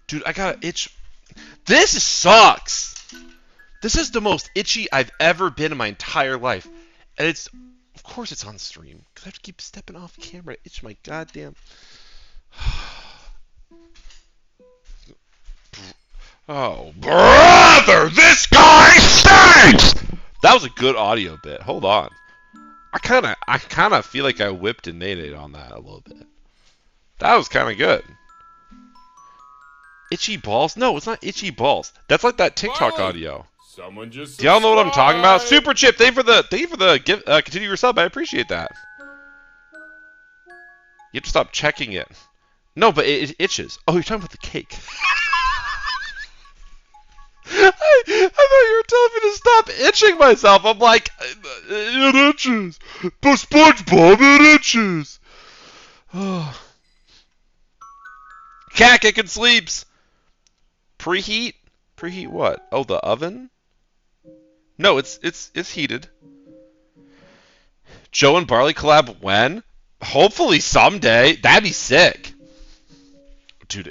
Dude, I got an itch. This sucks. This is the most itchy I've ever been in my entire life. And it's, of course it's on stream. Because I have to keep stepping off camera to itch my goddamn... Oh, brother, this guy stinks! That was a good audio bit. Hold on. I kind of feel like I whipped and nated on that a little bit. That was kind of good. Itchy balls? No, it's not itchy balls. That's like that TikTok Finally, audio. Someone just Do y'all know what I'm talking about? subscribe. Super Chip, thank you for the give, continue your sub. I appreciate that. You have to stop checking it. No, but it itches. Oh, you're talking about the cake. I thought you were telling me to stop itching myself. I'm like, it itches. But SpongeBob, it itches. Oh. Cat kicking sleeps. Preheat? Preheat what? Oh, the oven? No, it's heated. Joe and Barley collab when? Hopefully someday. That'd be sick. Dude,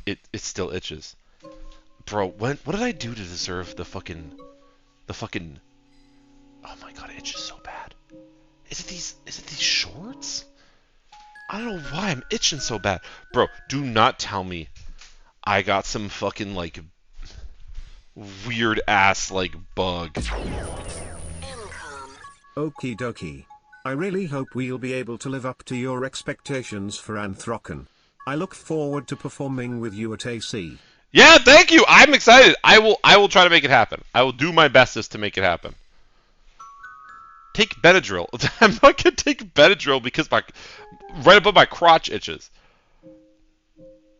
it still itches. Bro, what did I do to deserve the fucking oh my god, it itches so bad. Is it these shorts? I don't know why I'm itching so bad. Bro, do not tell me I got some fucking like weird ass like bug. Okie dokie. I really hope we'll be able to live up to your expectations for Anthrocken. I look forward to performing with you at AC. Yeah, thank you. I'm excited. I will try to make it happen. I will do my bestest to make it happen. Take Benadryl. I'm not gonna take Benadryl because my right above my crotch itches.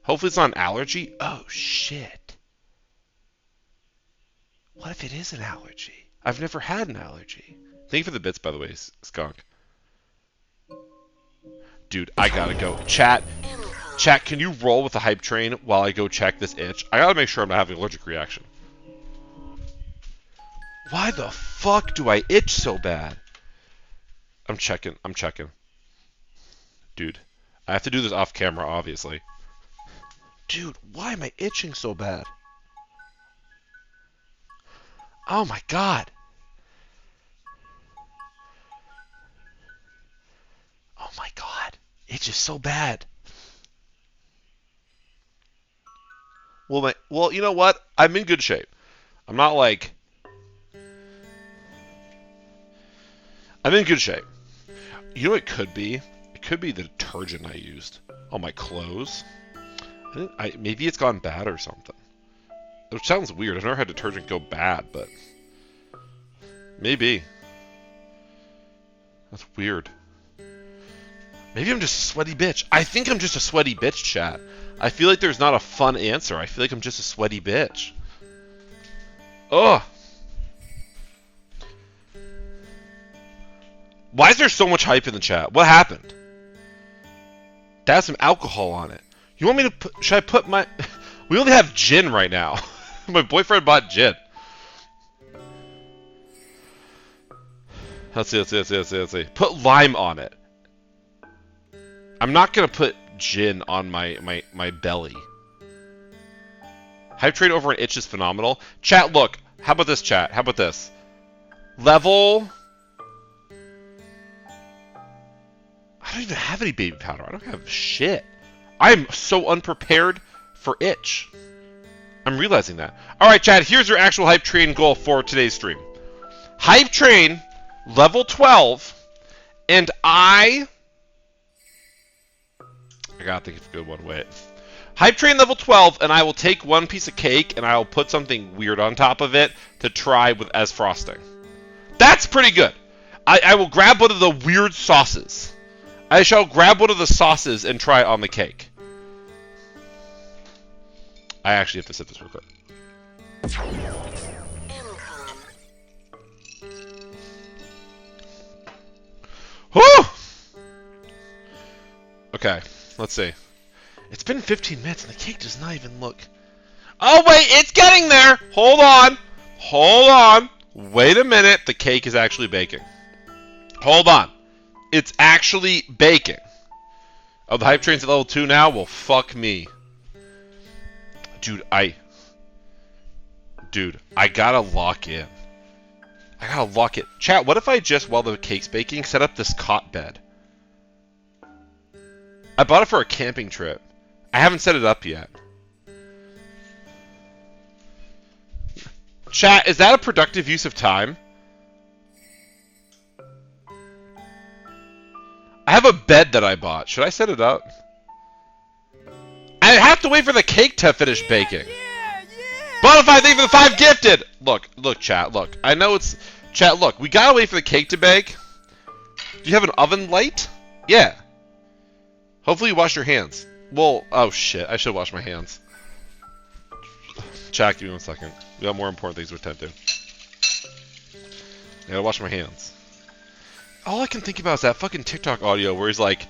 Hopefully it's not an allergy. Oh shit. What if it is an allergy? I've never had an allergy. Thank you for the bits, by the way, Skunk. Dude, I gotta go. Chat, can you roll with the hype train while I go check this itch? I gotta make sure I'm not having an allergic reaction. Why the fuck do I itch so bad? I'm checking. Dude, I have to do this off camera, obviously. Dude, why am I itching so bad? Oh my god. Oh my god. It's just so bad. Well, you know what? I'm in good shape. I'm not like... I'm in good shape. You know what it could be? It could be the detergent I used on my clothes. Maybe it's gone bad or something. Which sounds weird. I've never had detergent go bad, but... maybe. That's weird. Maybe I'm just a sweaty bitch. I think I'm just a sweaty bitch, chat. I feel like there's not a fun answer. I feel like I'm just a sweaty bitch. Ugh. Why is there so much hype in the chat? What happened? That has some alcohol on it. You want me to put... should I put my... we only have gin right now. My boyfriend bought gin. Let's see. Put lime on it. I'm not gonna put gin on my belly. Hype train over an itch is phenomenal. Chat, look. How about this, chat? How about this? Level... I don't even have any baby powder. I don't have shit. I'm so unprepared for itch. I'm realizing that. Alright, chat, here's your actual hype train goal for today's stream. Hype train, level 12, and I gotta think of a good one. Wait. Hype train level 12, and I will take one piece of cake and I will put something weird on top of it to try with as frosting. That's pretty good. I will grab one of the weird sauces. I shall grab one of the sauces and try it on the cake. I actually have to set this real quick. Whew! Okay, let's see. It's been 15 minutes and the cake does not even look... Oh, wait, it's getting there! Hold on! Hold on! Wait a minute, the cake is actually baking. Hold on. It's actually baking. Oh, the hype train's at level 2 now? Well, fuck me. Dude, I gotta lock in. I gotta lock it. Chat, what if I just, while the cake's baking, set up this cot bed? I bought it for a camping trip. I haven't set it up yet. Chat, is that a productive use of time? I have a bed that I bought. Should I set it up? I have to wait for the cake to finish baking. Bonafide, thank you for the 5 gifted! Look, chat, look. I know it's... Chat, look, we gotta wait for the cake to bake. Do you have an oven light? Yeah. Hopefully you wash your hands. Well, oh shit, I should wash my hands. Chat, give me 1 second. We got more important things to attend to. I gotta wash my hands. All I can think about is that fucking TikTok audio where he's like,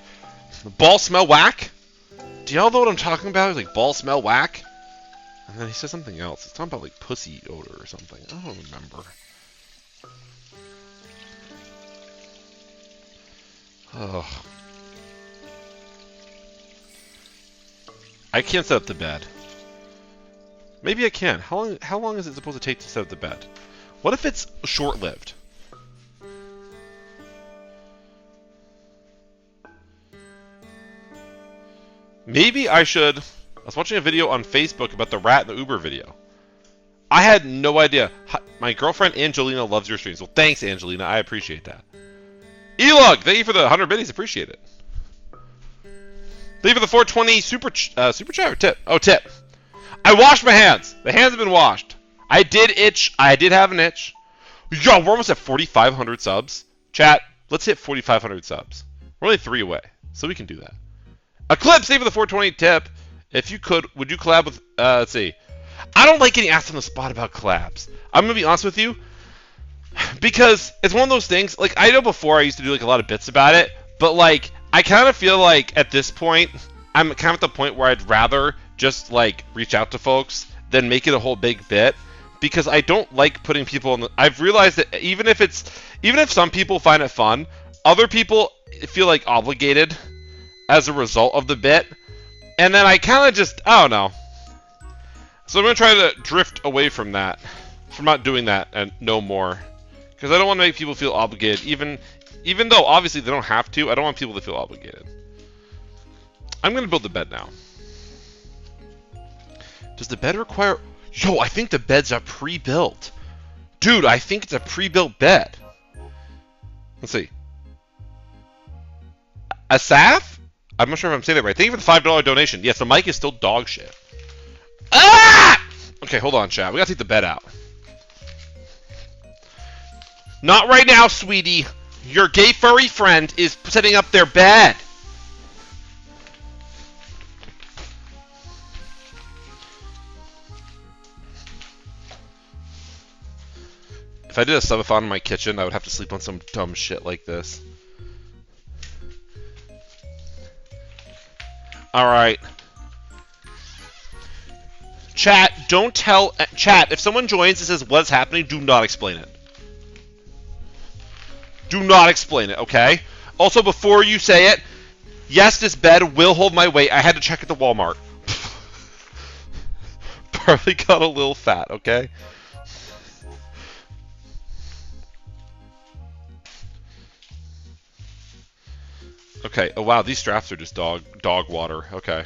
ball smell whack? Do y'all know what I'm talking about? He's like, ball smell whack? And then he says something else. It's talking about like pussy odor or something. I don't remember. Ugh. I can't set up the bed. Maybe I can. How long is it supposed to take to set up the bed? What if it's short-lived? Maybe I should... I was watching a video on Facebook about the rat in the Uber video. I had no idea. My girlfriend Angelina loves your streams. Well, thanks, Angelina. I appreciate that. Elog, thank you for the 100 biddies. Appreciate it. Thank you for the 420 super chat or tip. Oh, tip. I washed my hands. The hands have been washed. I did itch. I did have an itch. Yo, we're almost at 4,500 subs. Chat, let's hit 4,500 subs. We're only 3 away, so we can do that. Eclipse, thank you for the 420 tip. If you could, would you collab with, let's see. I don't like getting asked on the spot about collabs. I'm going to be honest with you. Because it's one of those things, like, I know before I used to do, like, a lot of bits about it. But, like, I kind of feel like, at this point, I'm kind of at the point where I'd rather just, like, reach out to folks than make it a whole big bit. Because I don't like putting people on the... I've realized that even if some people find it fun, other people feel, like, obligated as a result of the bit. And then I kind of just... I don't know. So I'm going to try to drift away from that. From not doing that and no more. Because I don't want to make people feel obligated. Even though, obviously, they don't have to. I don't want people to feel obligated. I'm going to build the bed now. Does the bed require... Yo, I think the bed's a pre-built. Dude, I think it's a pre-built bed. Let's see. Asaf? I'm not sure if I'm saying that right. Thank you for the $5 donation. Yes, the mic is still dog shit. Ah! Okay, hold on, chat. We gotta take the bed out. Not right now, sweetie. Your gay furry friend is setting up their bed. If I did a subathon in my kitchen, I would have to sleep on some dumb shit like this. Alright. Chat, don't tell... Chat, if someone joins and says what's happening, do not explain it. Do not explain it, okay? Also, before you say it, yes, this bed will hold my weight. I had to check at the Walmart. Probably got a little fat, okay? Okay, oh wow, these straps are just dog water. Okay.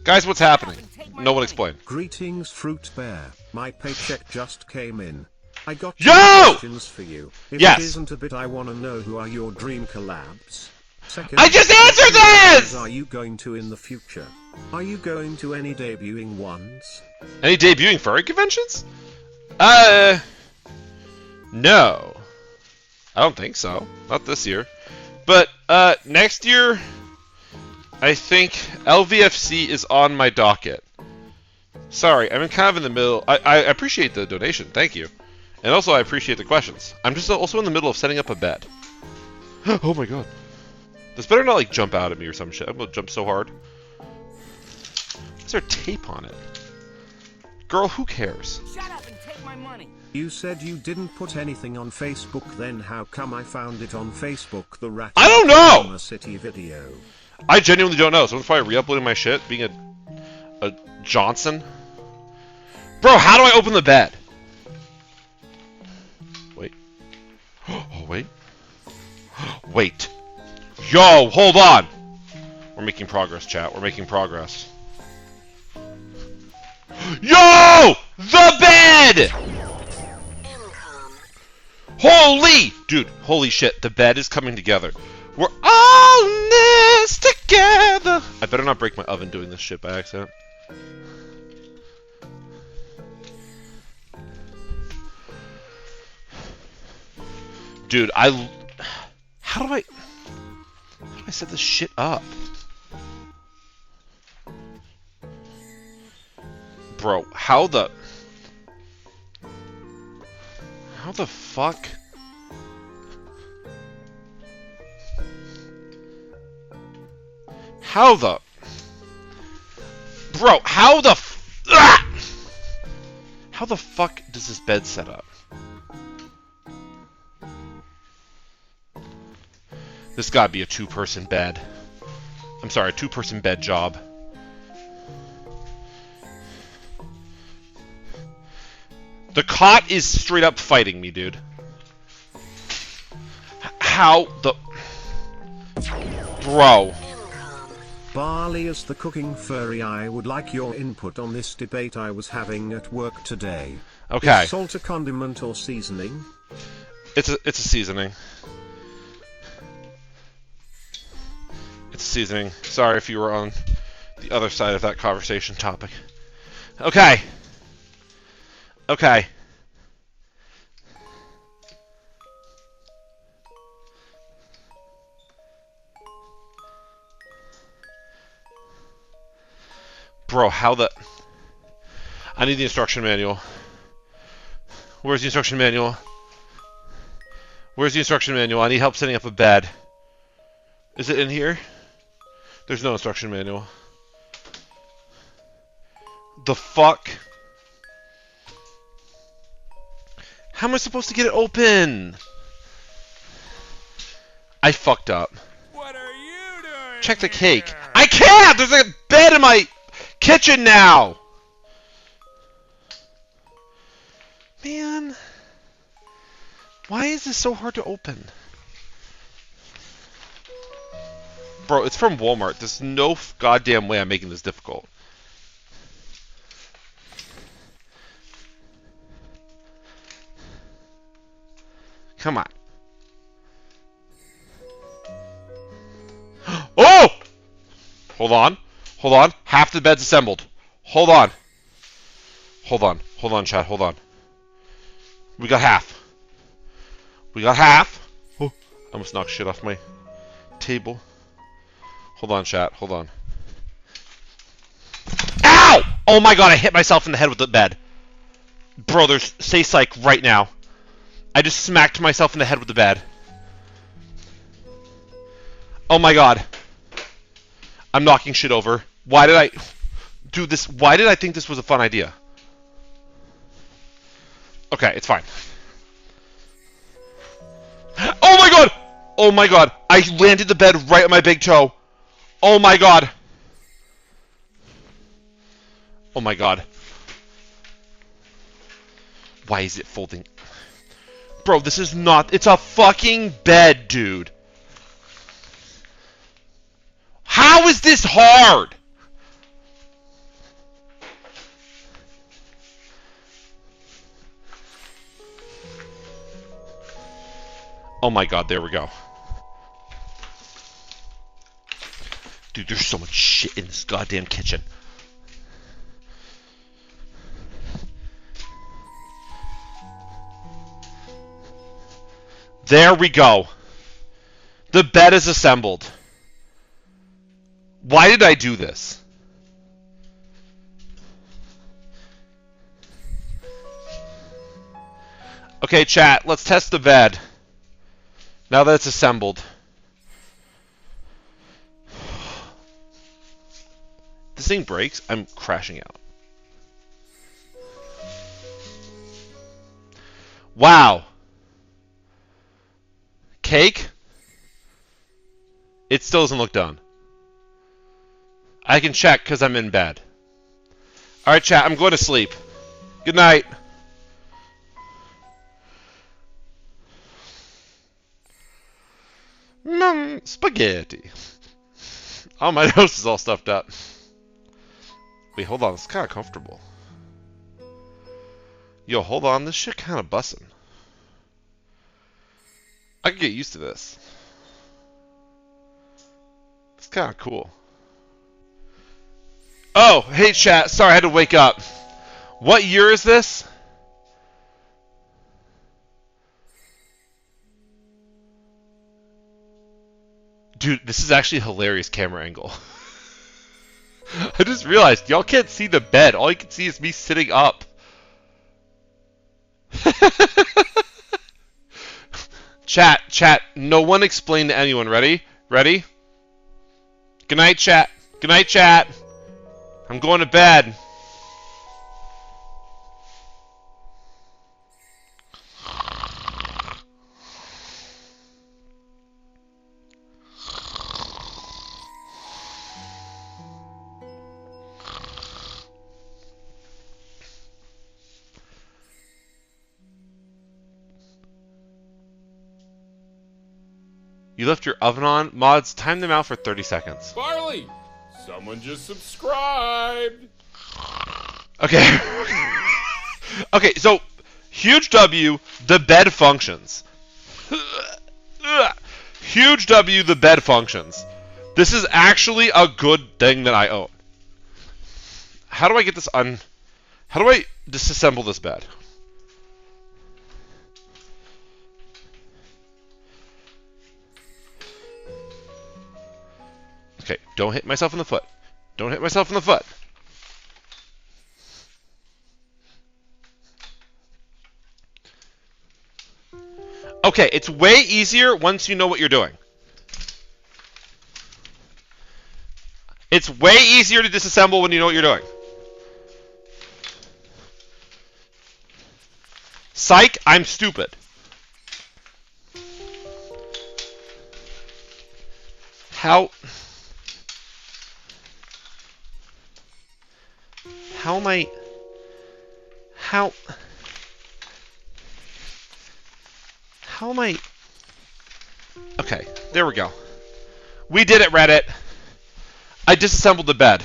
Guys, what's happening? No one explain. Greetings, Fruit Bear. My paycheck just came in. I got Yo! questions for you. If Yes! it isn't a bit, I want to know who are your dream collabs. Second, I just answered this! are you going to in the future? Are you going to any debuting ones? Any debuting furry conventions? No. I don't think so. Not this year. But, next year, I think LVFC is on my docket. Sorry, I'm kind of in the middle. I appreciate the donation, thank you. And also, I appreciate the questions. I'm just also in the middle of setting up a bed. Oh my god. This better not, like, jump out at me or some shit. I'm gonna jump so hard. Is there tape on it? Girl, who cares? Shut up and take my money. You said you didn't put anything on Facebook, then how come I found it on Facebook? The rat. I don't know! On a city video. I genuinely don't know. Someone's probably re-uploading my shit, being a Johnson. Bro, how do I open the bed? Wait. Oh, wait. Wait. Yo, hold on! We're making progress, chat. We're making progress. Yo! The bed! Holy! Dude, holy shit. The bed is coming together. We're all in this together! I better not break my oven doing this shit by accident. Dude, how do I set this shit up? Bro, how the fuck? How the... Bro, how the fuck does this bed set up? This gotta be a two-person bed. I'm sorry, a two-person bed job. The cot is straight up fighting me, dude. How the... Bro. Barley, as the cooking furry, I would like your input on this debate I was having at work today. Okay. Is salt a condiment or seasoning? It's a seasoning. It's a seasoning. Sorry if you were on the other side of that conversation topic. Okay. Okay. Bro, how the... I need the instruction manual. Where's the instruction manual? Where's the instruction manual? I need help setting up a bed. Is it in here? There's no instruction manual. The fuck? How am I supposed to get it open? I fucked up. What are you doing? Check the cake. I can't! There's a bed in my kitchen now! Man. Why is this so hard to open? Bro, it's from Walmart. There's no goddamn way I'm making this difficult. Come on. Oh! Hold on. Hold on. Half the bed's assembled. Hold on. Hold on. Hold on, chat. Hold on. We got half. We got half. Oh, I almost knocked shit off my table. Hold on, chat. Hold on. Ow! Oh my god, I hit myself in the head with the bed. Bro, say psych right now. I just smacked myself in the head with the bed. Oh my god. I'm knocking shit over. Why did I do this? Why did I think this was a fun idea? Okay, it's fine. Oh my god! Oh my god. I landed the bed right on my big toe. Oh my god. Oh my god. Why is it folding? Bro, this is not... It's a fucking bed, dude. How is this hard? Oh my god, there we go. Dude, there's so much shit in this goddamn kitchen. There we go. The bed is assembled. Why did I do this? Okay, chat, let's test the bed. Now that it's assembled. this thing breaks, I'm crashing out. Wow. Cake? It still doesn't look done. I can check because I'm in bed. Alright, chat, I'm going to sleep. Good night. Spaghetti. Oh, my nose is all stuffed up. Wait, hold on. It's kind of comfortable. Yo, hold on. This shit kind of bussin'. I can get used to this. It's kind of cool. Oh, hey chat. Sorry, I had to wake up. What year is this? Dude, this is actually a hilarious camera angle. I just realized y'all can't see the bed. All you can see is me sitting up. Chat. No one explain to anyone. Ready? Ready? Good night, chat. Good night, chat. I'm going to bed. You left your oven on? Mods, time them out for 30 seconds. Barley! Someone just subscribed! Okay. Okay, so, huge W, the bed functions. Huge W, the bed functions. This is actually a good thing that I own. How do I get this How do I disassemble this bed? Okay, don't hit myself in the foot. Don't hit myself in the foot. Okay, it's way easier once you know what you're doing. It's way easier to disassemble when you know what you're doing. Psych, I'm stupid. How am I... How am I... Okay, there we go. We did it, Reddit. I disassembled the bed.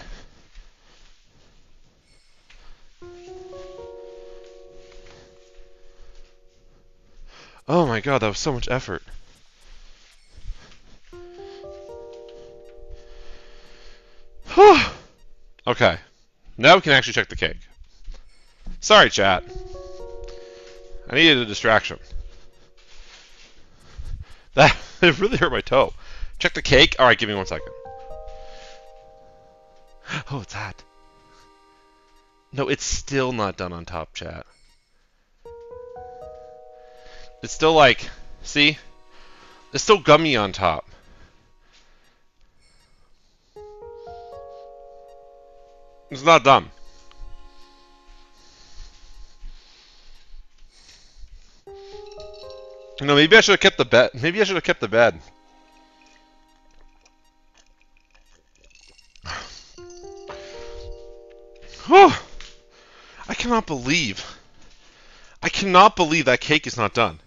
Oh my god, that was so much effort. Whew. Okay. Now we can actually check the cake. Sorry, chat. I needed a distraction. That it really hurt my toe. Check the cake. All right, give me 1 second. Oh, it's hot. No, it's still not done on top, chat. It's still like, see? It's still gummy on top. It's not done. No, maybe I should have kept the bed. Maybe I should have kept the bed. Whew. I cannot believe that cake is not done.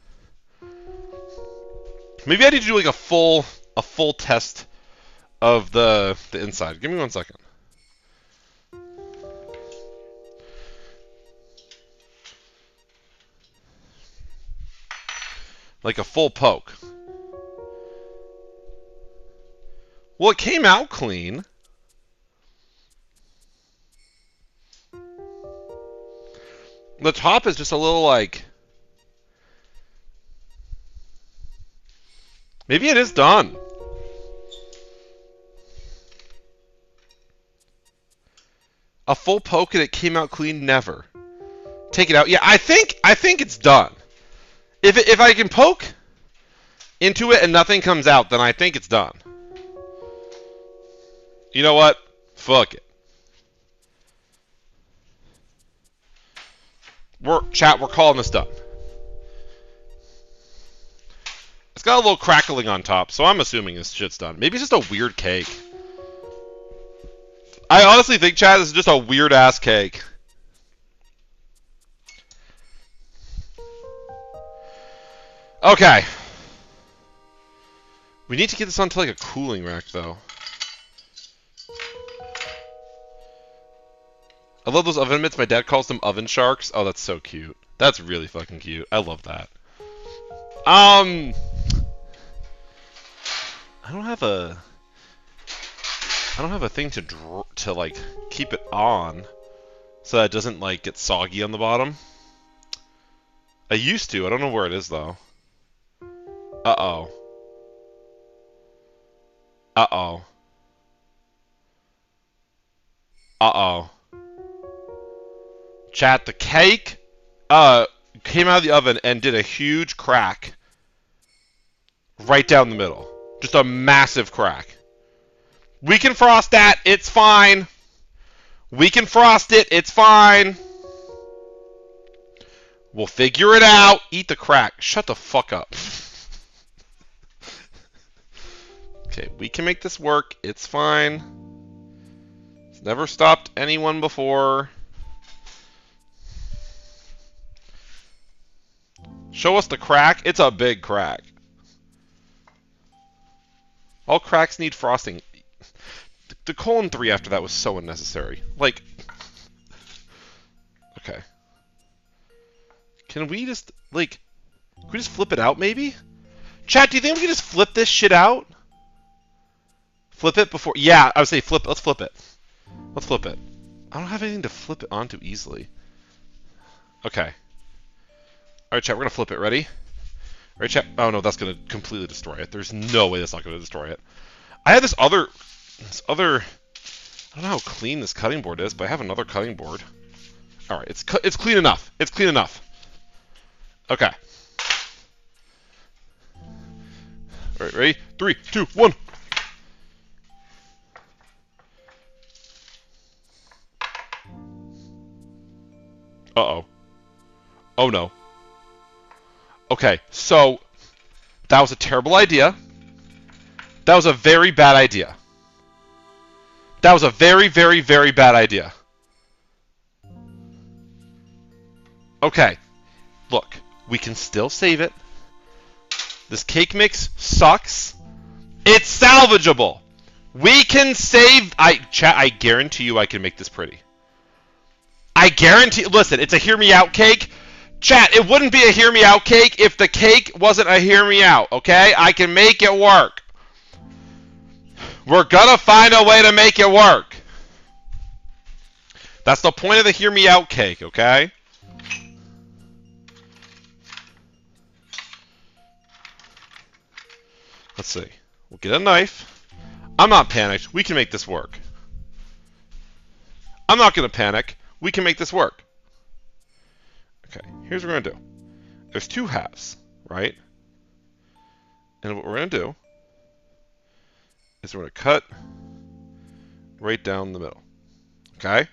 Maybe I need to do like a full test of the inside. Give me 1 second. Like a full poke. Well, it came out clean. The top is just a little like... Maybe it is done. A full poke and it came out clean? Never. Take it out. Yeah, I think it's done. If I can poke into it and nothing comes out, then I think it's done. You know what? Fuck it. We're calling this done. It's got a little crackling on top, so I'm assuming this shit's done. Maybe it's just a weird cake. I honestly think, chat, this is just a weird-ass cake. Okay. We need to get this onto, like, a cooling rack, though. I love those oven mitts. My dad calls them oven sharks. Oh, that's so cute. That's really fucking cute. I love that. I don't have a thing to like keep it on so that it doesn't like get soggy on the bottom. I used to. I don't know where it is though. Uh-oh. Uh-oh. Uh-oh. Chat, the cake came out of the oven and did a huge crack right down the middle. Just a massive crack. We can frost that. It's fine. We can frost it. It's fine. We'll figure it out. Eat the crack. Shut the fuck up. Okay, we can make this work. It's fine. It's never stopped anyone before. Show us the crack. It's a big crack. All cracks need frosting. The colon 3 after that was so unnecessary. Like, okay. Can we just, like, can we just flip it out, maybe? Chat, do you think we can just flip this shit out? Flip it before, yeah, I would say flip, let's flip it. Let's flip it. I don't have anything to flip it onto easily. Okay. Alright, chat, we're gonna flip it. Ready? Alright, chat. Oh no, that's gonna completely destroy it. There's no way that's not gonna destroy it. I have this other, I don't know how clean this cutting board is, but I have another cutting board. Alright, it's clean enough. It's clean enough. Okay. Alright, ready? 3, 2, 1. Uh-oh. Oh no. Okay, so that was a terrible idea. That was a very bad idea. That was a very, very, very bad idea. Okay, look, we can still save it. This cake mix sucks. It's salvageable. We can save. Chat, I guarantee you I can make this pretty. I guarantee. Listen, it's a hear me out cake. Chat, it wouldn't be a hear me out cake if the cake wasn't a hear me out, okay? I can make it work. We're gonna find a way to make it work. That's the point of the hear me out cake, okay? Let's see. We'll get a knife. I'm not panicked. We can make this work. I'm not gonna panic. We can make this work. Okay, here's what we're going to do. There's two halves, right? And what we're going to do is we're going to cut right down the middle. Okay?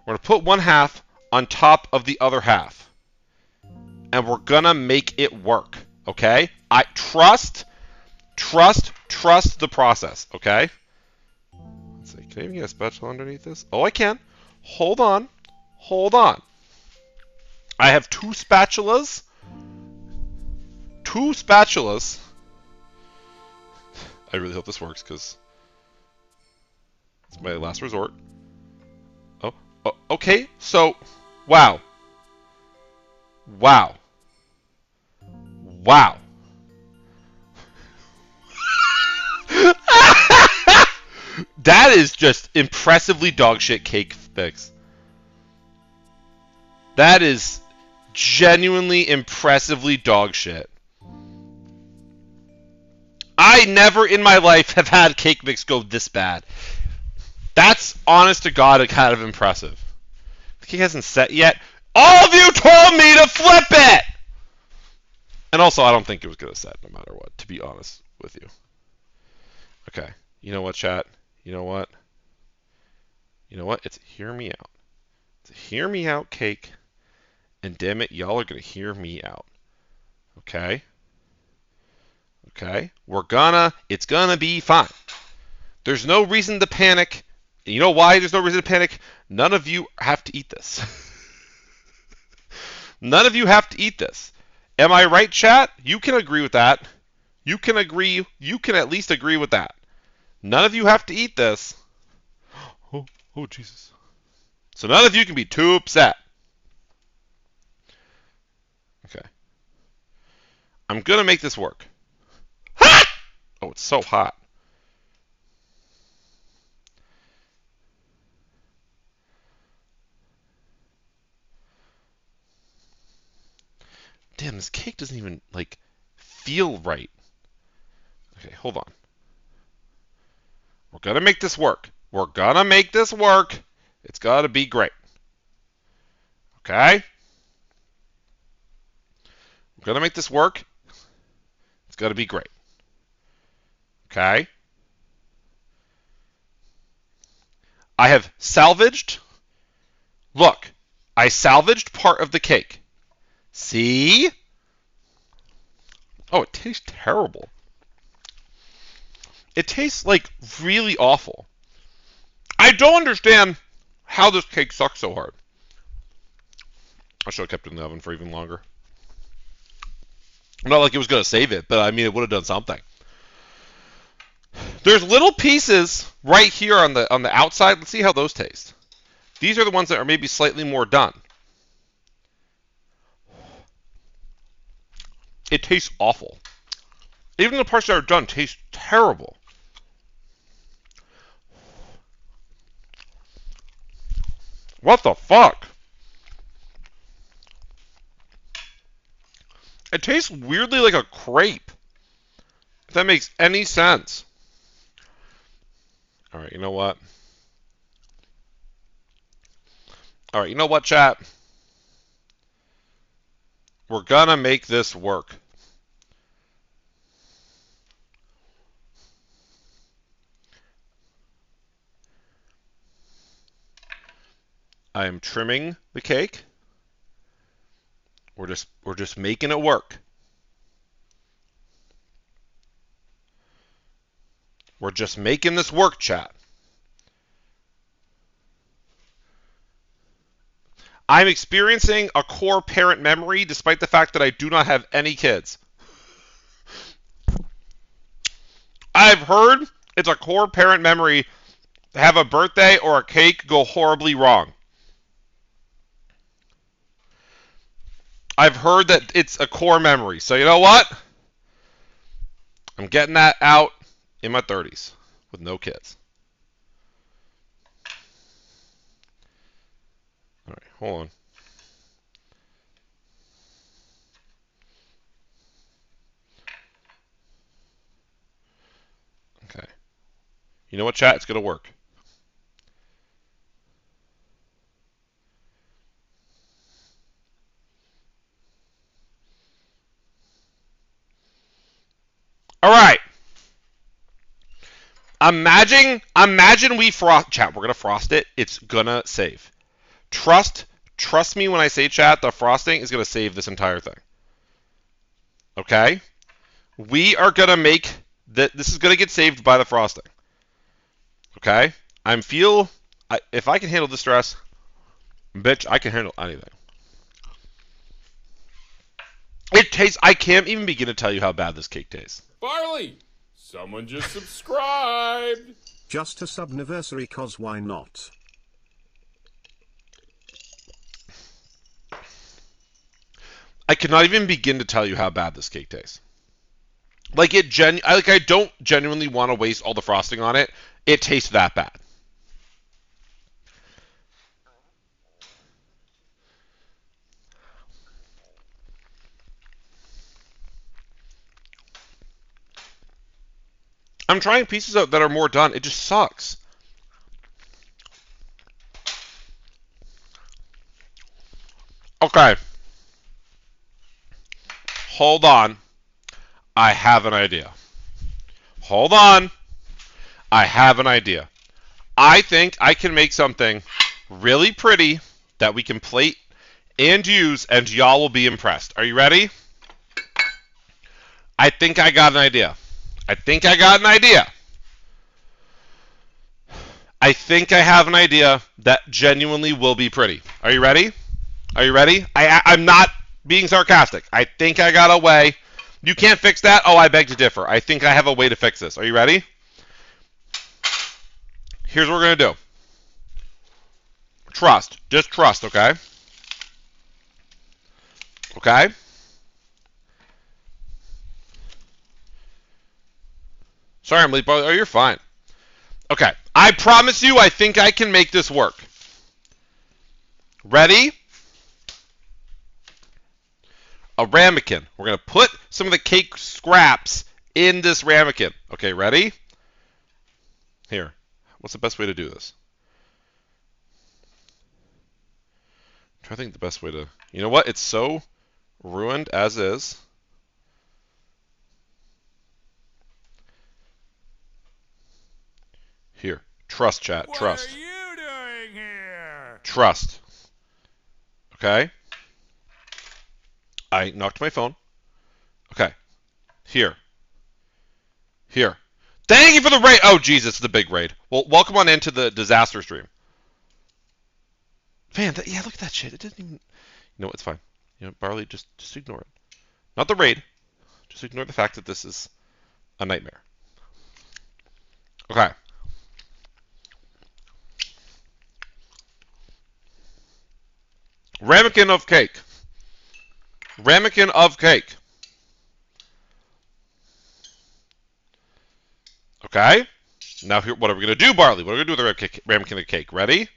We're going to put one half on top of the other half. And we're going to make it work. Okay? I trust the process. Okay? Let's see. Can I even get a spatula underneath this? Oh, I can. Hold on. Hold on. I have two spatulas. Two spatulas. I really hope this works because it's my last resort. Oh, okay. So, wow. Wow. Wow. That is just impressively dogshit cake mix. That is genuinely impressively dogshit. I never in my life have had cake mix go this bad. That's honest to God kind of impressive. The cake hasn't set yet. All of you told me to flip it! And also, I don't think it was going to set no matter what, to be honest with you. Okay. You know what, chat? You know what? You know what? It's hear me out. It's a hear me out cake. And damn it, y'all are going to hear me out. Okay? Okay? It's gonna be fine. There's no reason to panic. You know why there's no reason to panic? None of you have to eat this. None of you have to eat this. Am I right, chat? You can agree with that. You can at least agree with that. None of you have to eat this. Oh, Jesus. So none of you can be too upset. Okay. I'm going to make this work. Ha! Oh, it's so hot. Damn, this cake doesn't even, like, feel right. Okay, hold on. We're going to make this work. We're going to make this work. It's got to be great. Okay? We're going to make this work. It's got to be great. Okay? I have salvaged. Look, I salvaged part of the cake. See? Oh, it tastes terrible. It tastes like really awful. I don't understand how this cake sucks so hard. I should have kept it in the oven for even longer. Not like it was going to save it, but I mean, it would have done something. There's little pieces right here on the outside. Let's see how those taste. These are the ones that are maybe slightly more done. It tastes awful. Even the parts that are done taste terrible. What the fuck? It tastes weirdly like a crepe. If that makes any sense. Alright, you know what? Alright, you know what, chat? We're gonna make this work. I am trimming the cake. We're just making it work. We're just making this work, chat. I'm experiencing a core parent memory despite the fact that I do not have any kids. I've heard it's a core parent memory to have a birthday or a cake go horribly wrong. I've heard that it's a core memory. So you know what? I'm getting that out in my 30s with no kids. All right, hold on. Okay. You know what, chat? It's going to work. All right. Imagine we frost, chat. We're gonna frost it. It's gonna save. Trust me when I say, chat. The frosting is gonna save this entire thing. Okay. We are gonna make that. This is gonna get saved by the frosting. Okay. If I can handle the stress, bitch, I can handle anything. It tastes. I can't even begin to tell you how bad this cake tastes. Barley! Someone just subscribed! Just a subniversary, cause why not? I cannot even begin to tell you how bad this cake tastes. Like I don't genuinely want to waste all the frosting on it. It tastes that bad. I'm trying pieces out that are more done. It just sucks. Okay. Hold on. I have an idea. Hold on. I have an idea. I think I can make something really pretty that we can plate and use, and y'all will be impressed. Are you ready? I think I got an idea. I think I got an idea. I think I have an idea that genuinely will be pretty. Are you ready? Are you ready? I'm not being sarcastic. I think I got a way. You can't fix that? Oh, I beg to differ. I think I have a way to fix this. Are you ready? Here's what we're going to do. Trust. Just trust, okay? Okay? Sorry, I'm late, brother. Oh, you're fine. Okay. I promise you, I think I can make this work. Ready? A ramekin. We're going to put some of the cake scraps in this ramekin. Okay, ready? Here. What's the best way to do this? I'm trying to think the best way to... You know what? It's so ruined as is. Here. Trust, chat. Trust. What are you doing here? Trust. Okay? I knocked my phone. Okay. Here. Here. Thank you for the raid. Oh, Jesus, the big raid. Well, welcome on into the disaster stream. Man, yeah, look at that shit. It didn't even... You know what? It's fine. You know, Barley, just ignore it. Not the raid. Just ignore the fact that this is a nightmare. Okay. Ramekin of cake. Ramekin of cake. Okay. Now here, what are we going to do, Barley? What are we going to do with the ramekin of cake? Ready?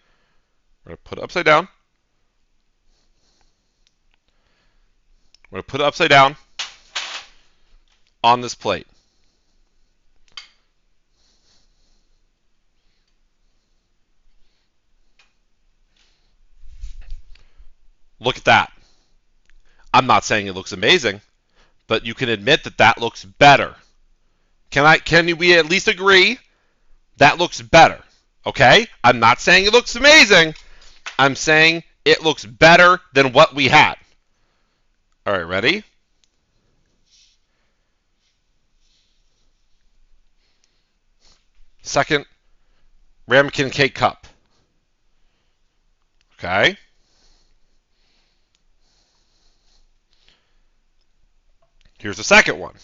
We're going to put it upside down. We're going to put it upside down on this plate. Look at that. I'm not saying it looks amazing, but you can admit that that looks better. Can we at least agree that looks better? Okay? I'm not saying it looks amazing. I'm saying it looks better than what we had. All right, ready? Second, ramekin cake cup. Okay? Here's the second one.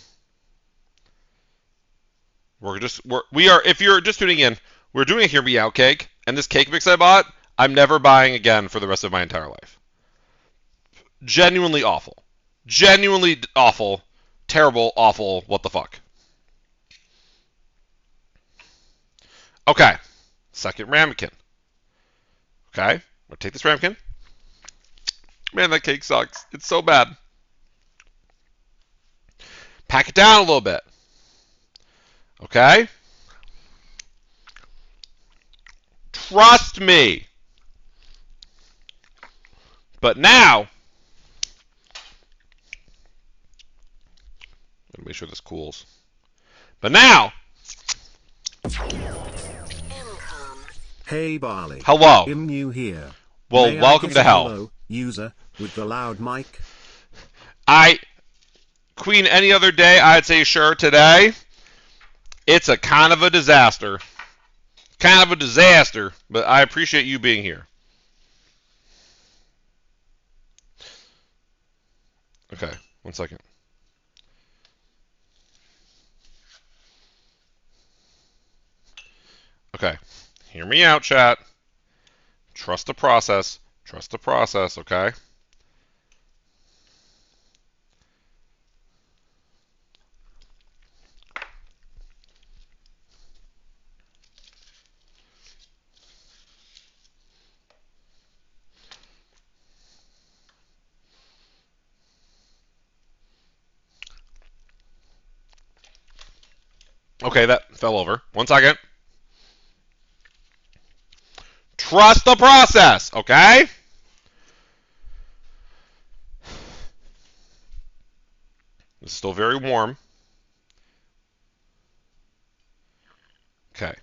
If you're just tuning in, we're doing a Hear Me Out cake, and this cake mix I bought, I'm never buying again for the rest of my entire life. Genuinely awful. Genuinely awful. Terrible, awful, what the fuck. Okay. Second ramekin. Okay. I'm going to take this ramekin. Man, that cake sucks. It's so bad. Pack it down a little bit. Okay? Trust me. But now, let me make sure this cools. But now, Hey Barley. hello. I'm new here. Well, May I welcome get to a hell. hello, user with the loud mic. Queen, any other day, I'd say sure. Today, it's a kind of a disaster. Kind of a disaster, but I appreciate you being here. Okay, 1 second. Okay, hear me out, chat. Trust the process. Trust the process, okay? Okay, that fell over. 1 second. Trust the process, okay? It's still very warm. Okay.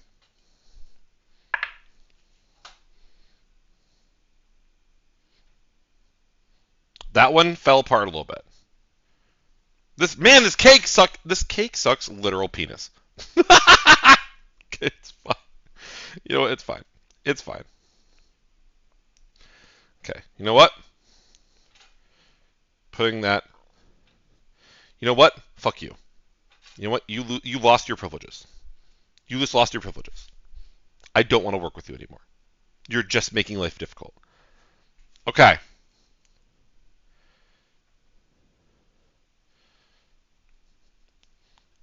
That one fell apart a little bit. This cake sucks literal penis. It's fine. You know what? It's fine. It's fine. Okay. You know what? Putting that. You know what? Fuck you. You know what? You lost your privileges. You just lost your privileges. I don't want to work with you anymore. You're just making life difficult. Okay.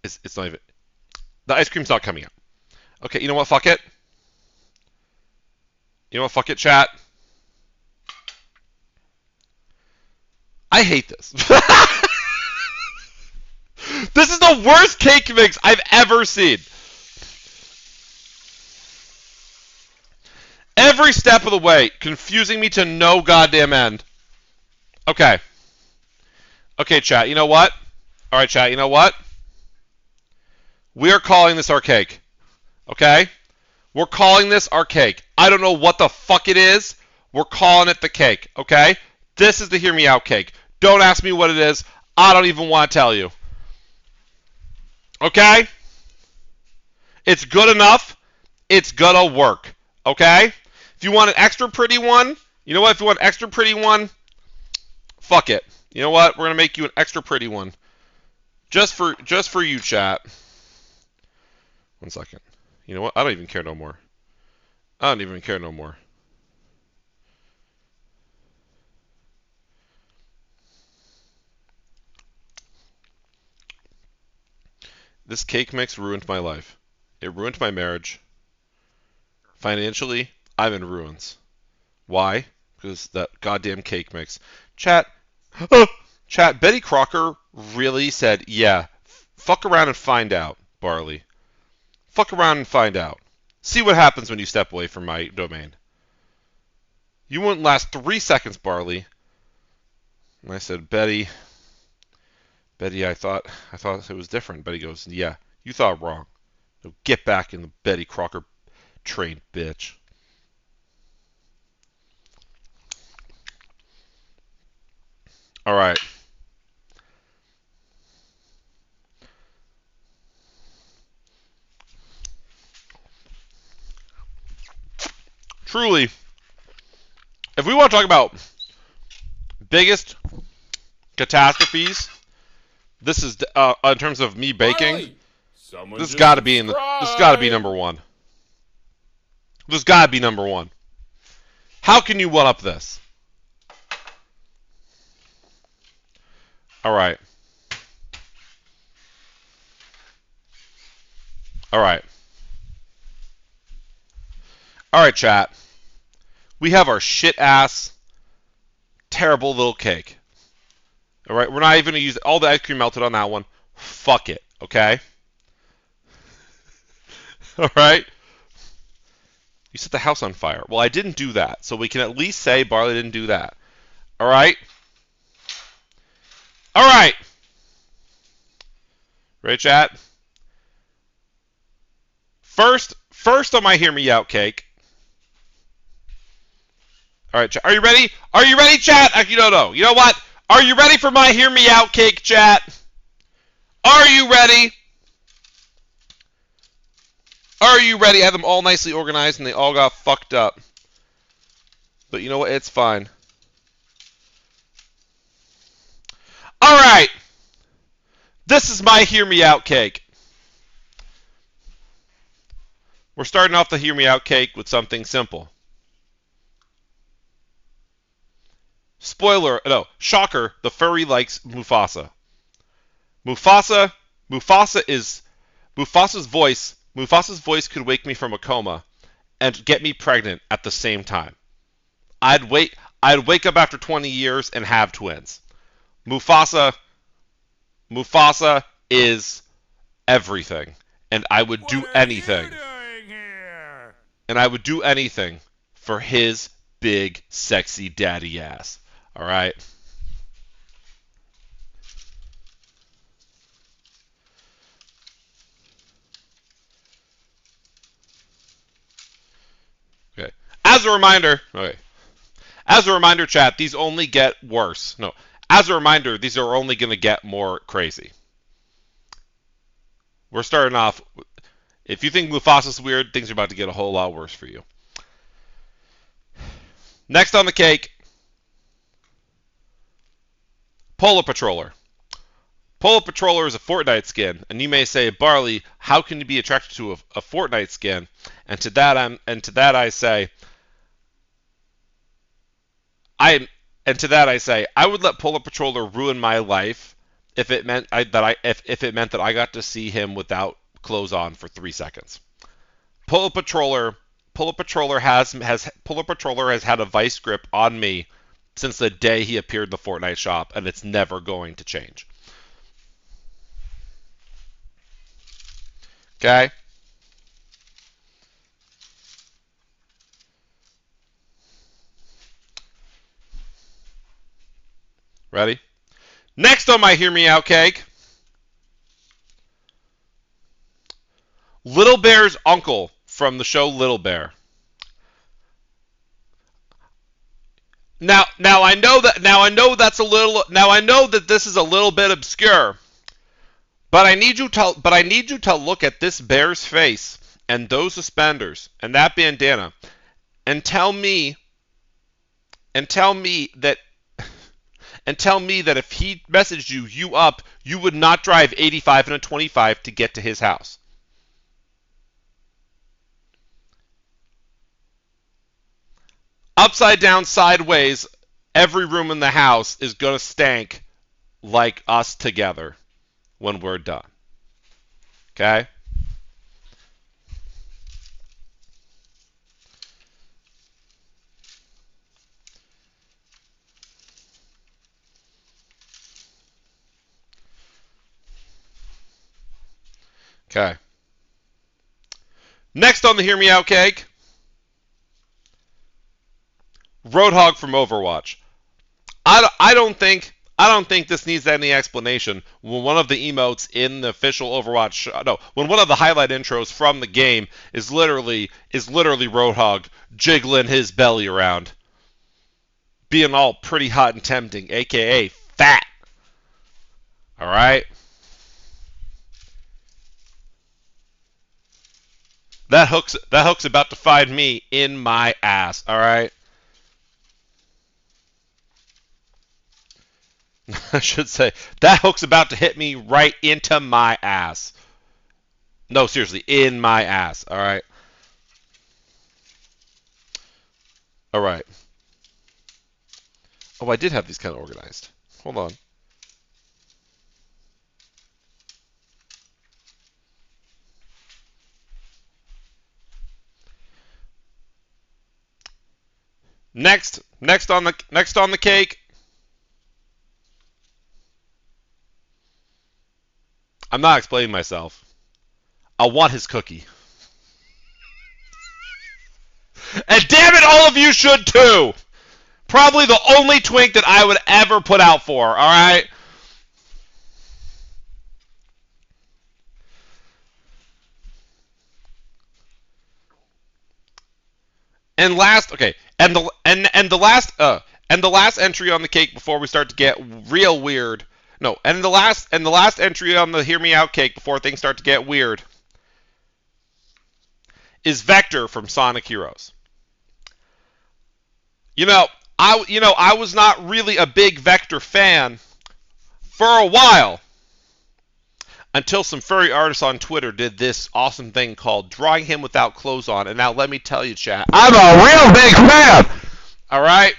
It's not even. The ice cream's not coming out. Okay, you know what? Fuck it. You know what? Fuck it, chat. I hate this. This is the worst cake mix I've ever seen. Every step of the way, confusing me to no goddamn end. Okay. Okay, chat, you know what? Alright, chat, you know what? We're calling this our cake. Okay? We're calling this our cake. I don't know what the fuck it is. We're calling it the cake. Okay? This is the Hear Me Out cake. Don't ask me what it is. I don't even want to tell you. Okay? It's good enough. It's gonna work. Okay? If you want an extra pretty one, you know what? If you want an extra pretty one, fuck it. You know what? We're gonna make you an extra pretty one. Just for you, chat. 1 second. You know what? I don't even care no more. I don't even care no more. This cake mix ruined my life. It ruined my marriage. Financially, I'm in ruins. Why? Because that goddamn cake mix. Chat. Chat, Betty Crocker really said, yeah, fuck around and find out, Barley. Fuck around and find out. See what happens when you step away from my domain. You wouldn't last 3 seconds, Barley. And I said, Betty, I thought it was different. Betty goes, yeah, you thought wrong. So get back in the Betty Crocker train, bitch. All right. Truly, if we want to talk about biggest catastrophes, this is in terms of me baking. This has got to be this got to be number one. This got to be number one. How can you one up this? All right. All right. All right, chat. We have our shit ass, terrible little cake. All right, we're not even gonna use all the ice cream melted on that one. Fuck it, okay? All right. You set the house on fire. Well, I didn't do that, so we can at least say Barley didn't do that. All right. All right. Ready, chat? First on my Hear Me Out cake. All right, chat. Are you ready? Are you ready, chat? You don't know. You know what? Are you ready for my Hear Me Out cake, chat? Are you ready? Are you ready? I had them all nicely organized and they all got fucked up. But you know what? It's fine. All right. This is my Hear Me Out cake. We're starting off the Hear Me Out cake with something simple. Spoiler, no, shocker, the furry likes Mufasa. Mufasa's voice could wake me from a coma and get me pregnant at the same time. I'd wake up after 20 years and have twins. Mufasa is everything, and I would do anything. And I would do anything for his big, sexy daddy ass. All right? Okay. As a reminder, As a reminder, chat, these only get worse. No, as a reminder, these are only going to get more crazy. We're starting off. If you think Mufasa's weird, things are about to get a whole lot worse for you. Next on the cake, Polar Patroller. Polar Patroller is a Fortnite skin, and you may say, Barley, how can you be attracted to a Fortnite skin? And to that I say, I would let Polar Patroller ruin my life if it meant that I got to see him without clothes on for 3 seconds. Polar Patroller has had a vice grip on me since the day he appeared in the Fortnite shop, and it's never going to change. Okay? Ready? Next on my Hear Me Out cake, Little Bear's uncle from the show Little Bear. Now I know that this is a little bit obscure, but I need you to look at this bear's face and those suspenders and that bandana and tell me that if he messaged you up, you would not drive 85 and a 25 to get to his house. Upside down, sideways, every room in the house is going to stank like us together when we're done. Okay? Okay. Next on the Hear Me Out cake, Roadhog from Overwatch. I don't think this needs any explanation. When one of the emotes in the official Overwatch when one of the highlight intros from the game is literally Roadhog jiggling his belly around, being all pretty hot and tempting, aka fat. All right. That hook's about to find me in my ass. All right. I should say, that hook's about to hit me right into my ass. No, seriously, in my ass. All right. All right. Oh, I did have these kind of organized. Hold on. Next on the cake. I'm not explaining myself. I want his cookie. And damn it, all of you should too! Probably the only twink that I would ever put out for, alright? And last entry on the cake before we start to get real weird. No, and the last entry on the Hear Me Out cake before things start to get weird is Vector from Sonic Heroes. I was not really a big Vector fan for a while until some furry artists on Twitter did this awesome thing called drawing him without clothes on. And now let me tell you, chat, I'm a real big fan! All right?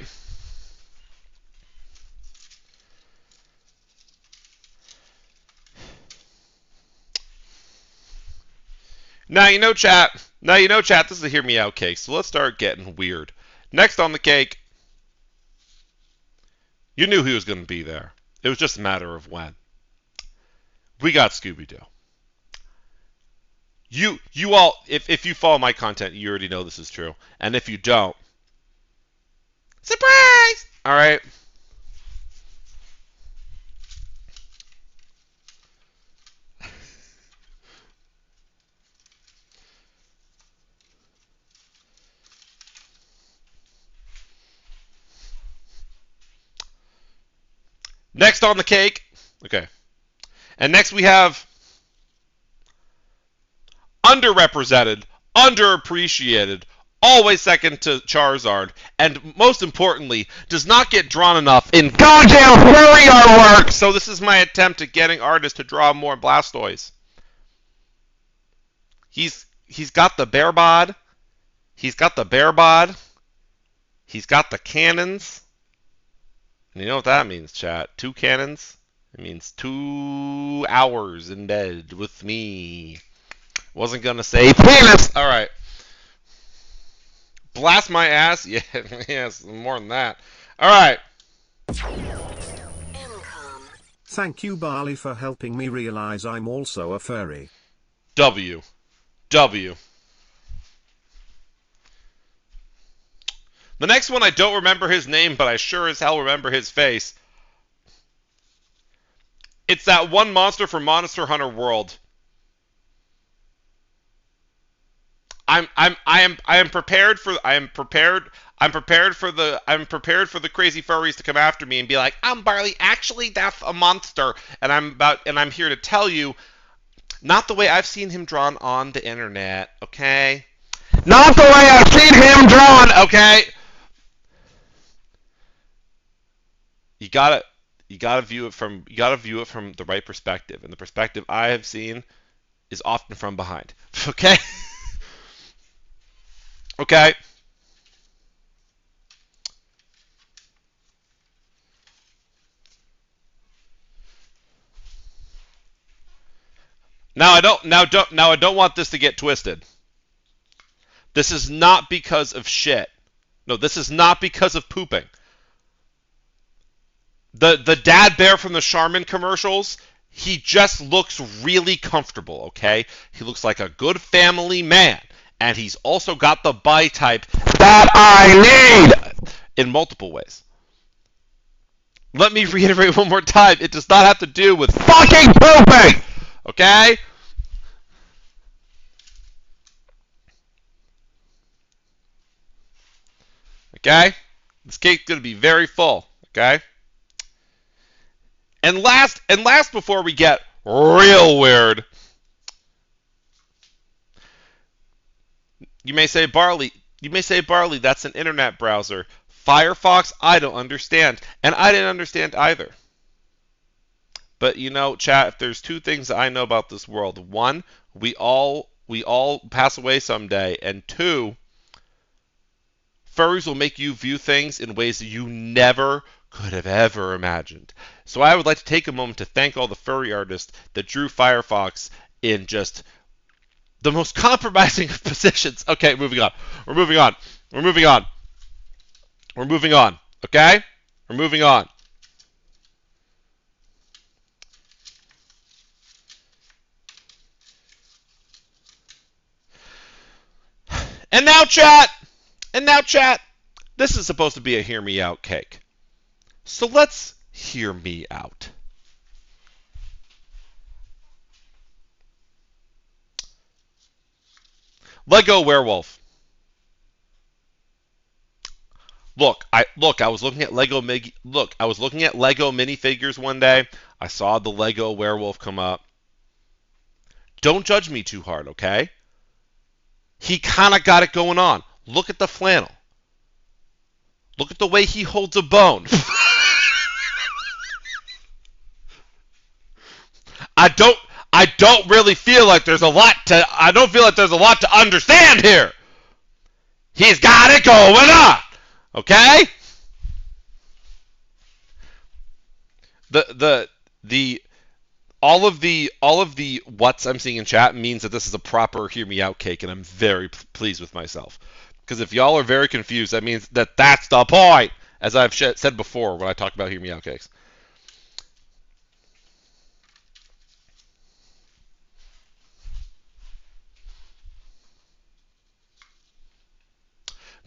Now you know, chat, this is a Hear Me Out cake, so let's start getting weird. Next on the cake, you knew he was going to be there. It was just a matter of when. We got Scooby-Doo. You all, if you follow my content, you already know this is true. And if you don't, surprise! All right. Next on the cake. Okay. And next we have underrepresented, underappreciated, always second to Charizard, and most importantly, does not get drawn enough in goddamn furry artwork! So this is my attempt at getting artists to draw more Blastoise. He's got the bear bod. He's got the bear bod. He's got the cannons. And you know what that means, chat? 2 cannons? It means 2 hours in bed with me. Wasn't gonna say penis! Alright. Blast my ass? Yeah, yes, more than that. Alright. Thank you, Barley, for helping me realize I'm also a furry. W. The next one, I don't remember his name, but I sure as hell remember his face. It's that one monster from Monster Hunter World. I am prepared for the crazy furries to come after me and be like, I'm Barley, actually that's a monster, and I'm here to tell you, not the way I've seen him drawn on the internet, okay? Not the way I've seen him drawn, okay? You gotta view it from the right perspective, and the perspective I have seen is often from behind. Okay? Okay. Now I don't want this to get twisted. This is not because of shit. No, this is not because of pooping. The dad bear from the Charmin commercials, he just looks really comfortable, okay? He looks like a good family man. And he's also got the bite type that I need in multiple ways. Let me reiterate one more time. It does not have to do with fucking pooping! Okay? Okay? This cake's going to be very full. Okay? And last before we get real weird, you may say, Barley, that's an internet browser. Firefox, I don't understand. And I didn't understand either. But you know, chat, if there's 2 things that I know about this world, 1, we all pass away someday, and 2, furries will make you view things in ways that you never could have ever imagined. So I would like to take a moment to thank all the furry artists that drew Firefox in just the most compromising of positions. Okay, moving on. We're moving on. Okay? We're moving on. And now, chat, this is supposed to be a hear me out cake. So let's hear me out. Lego Werewolf. I was looking at Lego minifigures one day. I saw the Lego Werewolf come up. Don't judge me too hard, okay? He kind of got it going on. Look at the flannel. Look at the way he holds a bone. I don't really feel like there's a lot to understand here. He's got it going on. Okay? All of the what's I'm seeing in chat means that this is a proper hear me out cake, and I'm very pleased with myself. Because if y'all are very confused, that means that that's the point, as I've said before when I talk about hear me out cakes.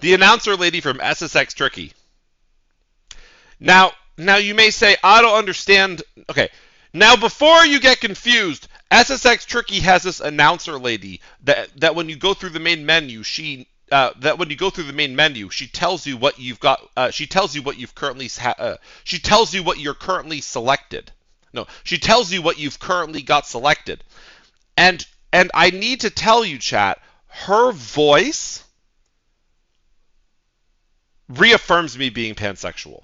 The announcer lady from SSX Tricky. Now you may say, I don't understand. Okay. Now, before you get confused, SSX Tricky has this announcer lady that when you go through the main menu, she that when you go through the main menu, she tells you what you've got. She tells you what you've currently. She tells you what you're currently selected. No, she tells you what you've currently got selected. And I need to tell you, chat, her voice reaffirms me being pansexual.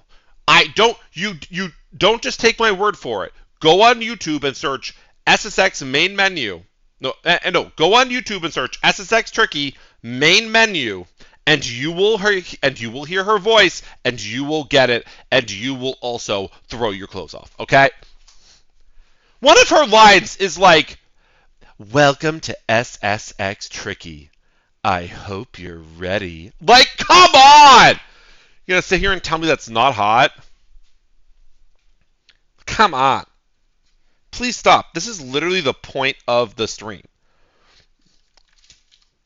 You don't just take my word for it. Go on YouTube and search SSX main menu. No, go on YouTube and search SSX Tricky main menu, and you will hear her voice, and you will get it, and you will also throw your clothes off. Okay? One of her lines is like, "Welcome to SSX Tricky. I hope you're ready." Like, come on! You're gonna sit here and tell me that's not hot? Come on. Please stop. This is literally the point of the stream.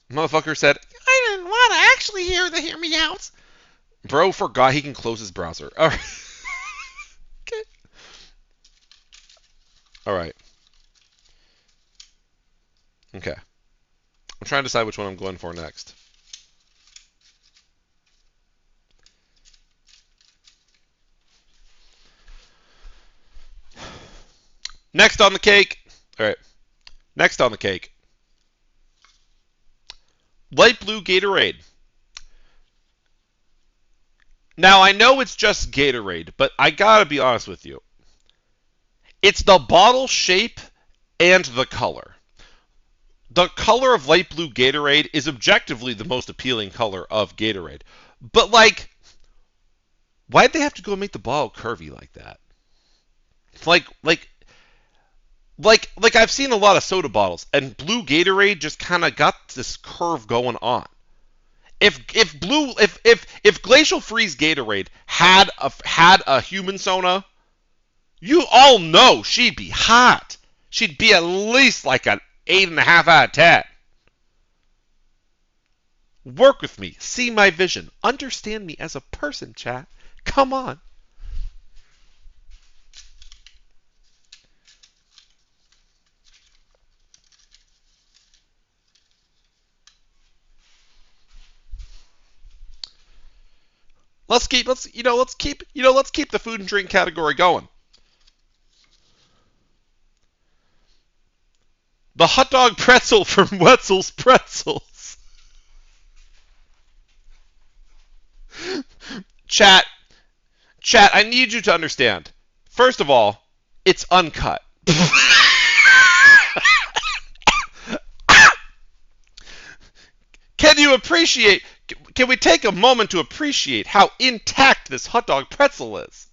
Motherfucker said, "I didn't want to actually hear me out." Bro forgot he can close his browser. All right. Okay. All right. Okay. I'm trying to decide which one I'm going for next. Next on the cake. All right. Next on the cake. Light blue Gatorade. Now, I know it's just Gatorade, but I gotta be honest with you. It's the bottle shape and the color. The color of light blue Gatorade is objectively the most appealing color of Gatorade. But, like, why'd they have to go make the bottle curvy like that? Like I've seen a lot of soda bottles, and blue Gatorade just kind of got this curve going on. If Glacial Freeze Gatorade had a human Sona, you all know she'd be hot. She'd be at least like an 8.5 out of 10. Work with me. See my vision. Understand me as a person, chat. Come on. Let's keep the food and drink category going. The hot dog pretzel from Wetzel's Pretzels. Chat, I need you to understand. First of all, it's uncut. Can we take a moment to appreciate how intact this hot dog pretzel is?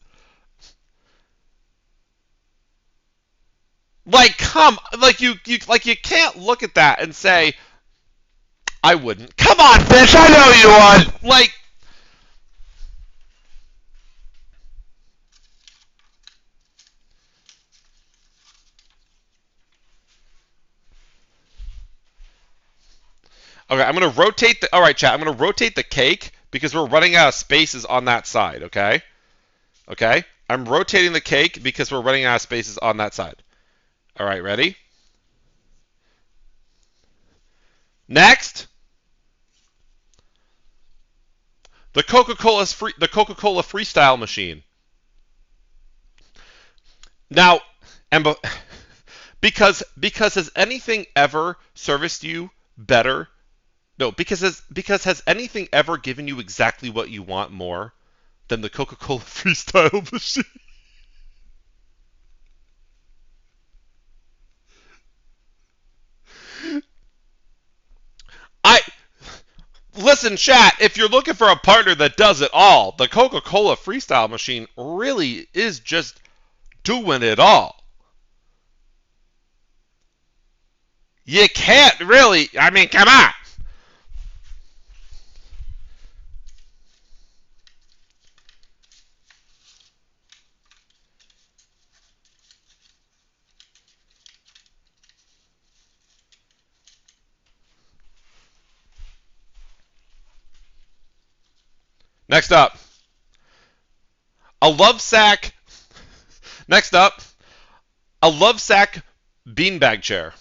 You can't look at that and say, I wouldn't. Come on, bitch, I know you would. Like, okay, I'm going to rotate the... All right, chat, I'm going to rotate the cake because we're running out of spaces on that side, okay? Okay? I'm rotating the cake because we're running out of spaces on that side. All right, ready? Next. The Coca-Cola Freestyle machine. Now, because has anything ever serviced you better? No, because has anything ever given you exactly what you want more than the Coca-Cola Freestyle machine? Listen, chat, if you're looking for a partner that does it all, the Coca-Cola Freestyle machine really is just doing it all. You can't really, I mean, come on. Next up, a Lovesac. Next up, a Lovesac beanbag chair.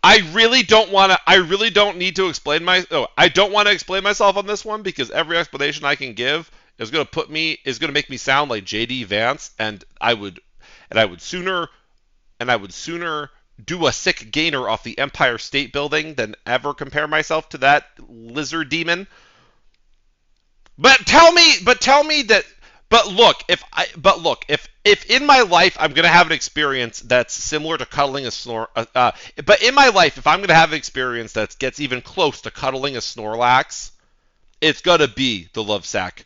I really don't want to. I really don't need to explain I don't want to explain myself on this one because every explanation I can give is going to make me sound like JD Vance, and I would sooner do a sick gainer off the Empire State Building than ever compare myself to that lizard demon. But tell me that. But look, if in my life I'm gonna have an experience that's similar to cuddling a but in my life, if I'm gonna have an experience that gets even close to cuddling a Snorlax, it's gonna be the Lovesac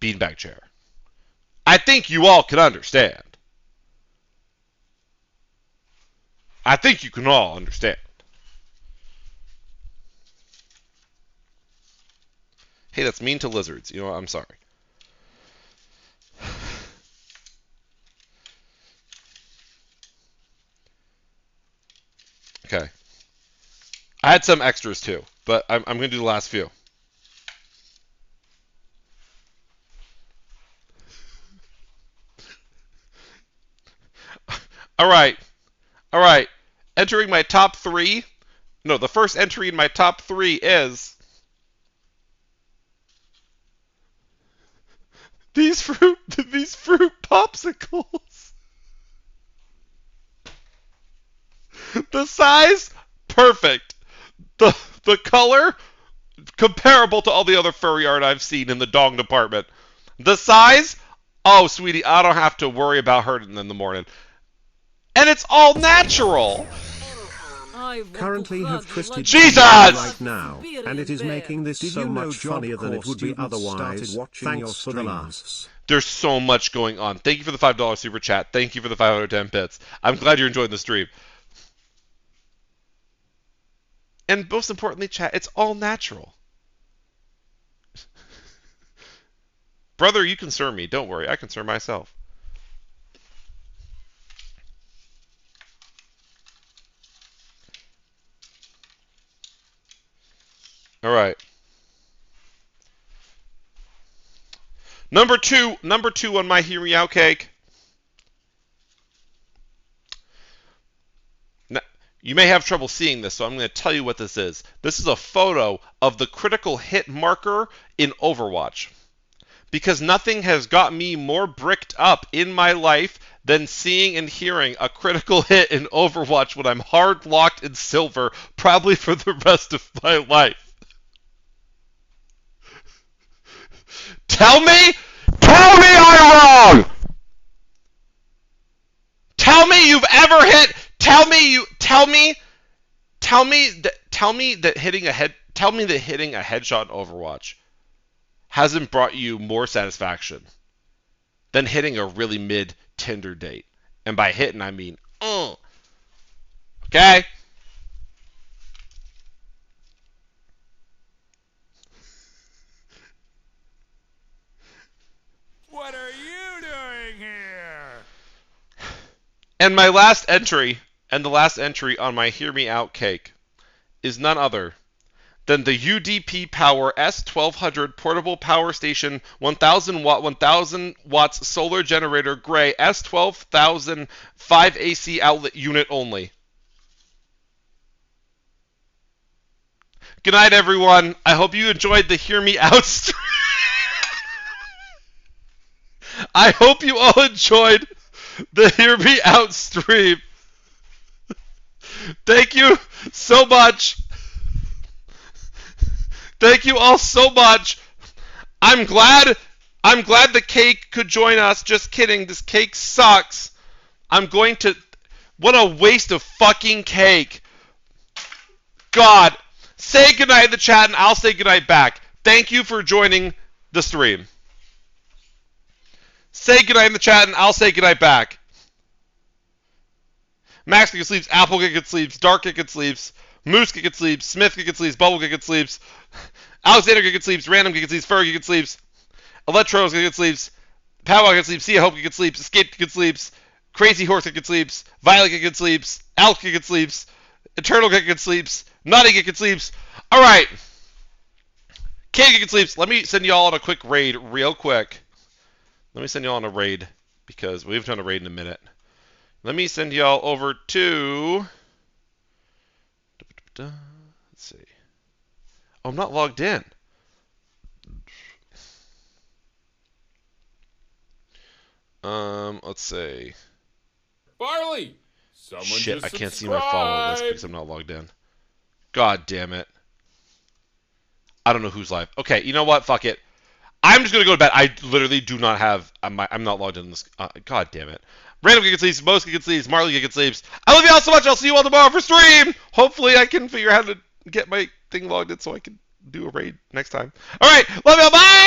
beanbag chair. I think you all can understand. I think you can all understand. Hey, that's mean to lizards. You know what? I'm sorry. Okay. I had some extras too, but I'm going to do the last few. All right. Entering my top 3. No, the first entry in my top 3 is these fruit popsicles. The size, perfect. The color, comparable to all the other furry art I've seen in the dong department. The size, oh, sweetie, I don't have to worry about hurting in the morning. And it's all natural. Currently have twisted Jesus! right now, and it is making this so much funnier than it would be otherwise. Thanks for the laughs. There's so much going on. Thank you for the $5 super chat. Thank you for the 510 bits. I'm glad you're enjoying the stream. And most importantly, chat, it's all natural. Brother, you concern me. Don't worry. I concern myself. All right. Number two on my Hear Me Out cake. Now, you may have trouble seeing this, so I'm going to tell you what this is. This is a photo of the critical hit marker in Overwatch. Because nothing has got me more bricked up in my life than seeing and hearing a critical hit in Overwatch when I'm hard locked in silver, probably for the rest of my life. Tell me I'm wrong! Tell me you've ever hit, tell me that hitting a headshot in Overwatch hasn't brought you more satisfaction than hitting a really mid Tinder date. And by hitting, I mean, okay? What are you doing here? And my last entry, and the last entry on my Hear Me Out cake, is none other than the UDP Power S1200 Portable Power Station 1000 watts solar generator gray S12000 5 AC outlet unit only. Good night, everyone. I hope you enjoyed the Hear Me Out stream. I hope you all enjoyed the Hear Me Out stream. Thank you so much. Thank you all so much. I'm glad the cake could join us. Just kidding. This cake sucks. What a waste of fucking cake. God. Say goodnight in the chat and I'll say goodnight back. Thank you for joining the stream. Say goodnight in the chat and I'll say goodnight back. Max Kick sleeps, Apple Kick sleeps, Dark Kick sleeps, Moose Kick sleeps, Smith Kick sleeps, Bubble Kick sleeps, Alexander Kick sleeps, Random Kick sleeps, Furry Kick sleeps, Electros Kick sleeps, Powwow Kick sleeps, Sia Hope Kick sleeps, Escape Kick sleeps, Crazy Horse Kick sleeps, Violet Kick sleeps, Alk Kick sleeps, Eternal Kick sleeps, Naughty Kick sleeps. All right. Kick sleeps. Let me send y'all on a quick raid real quick. Let me send y'all on a raid because we haven't done a raid in a minute. Let me send y'all over to Let's see. Oh, I'm not logged in. Let's see. Barley! Someone Shit, just I can't see my follow list because I'm not logged in. God damn it. I don't know who's live. Okay, you know what? Fuck it. I'm just gonna go to bed. I literally do not have. I'm not logged in this. God damn it. Random Giga Sleeps, Most Giga Sleeps, Marley Giga Sleeps. I love you all so much. I'll see you all tomorrow for stream. Hopefully, I can figure out how to get my thing logged in so I can do a raid next time. All right, love you all. Bye.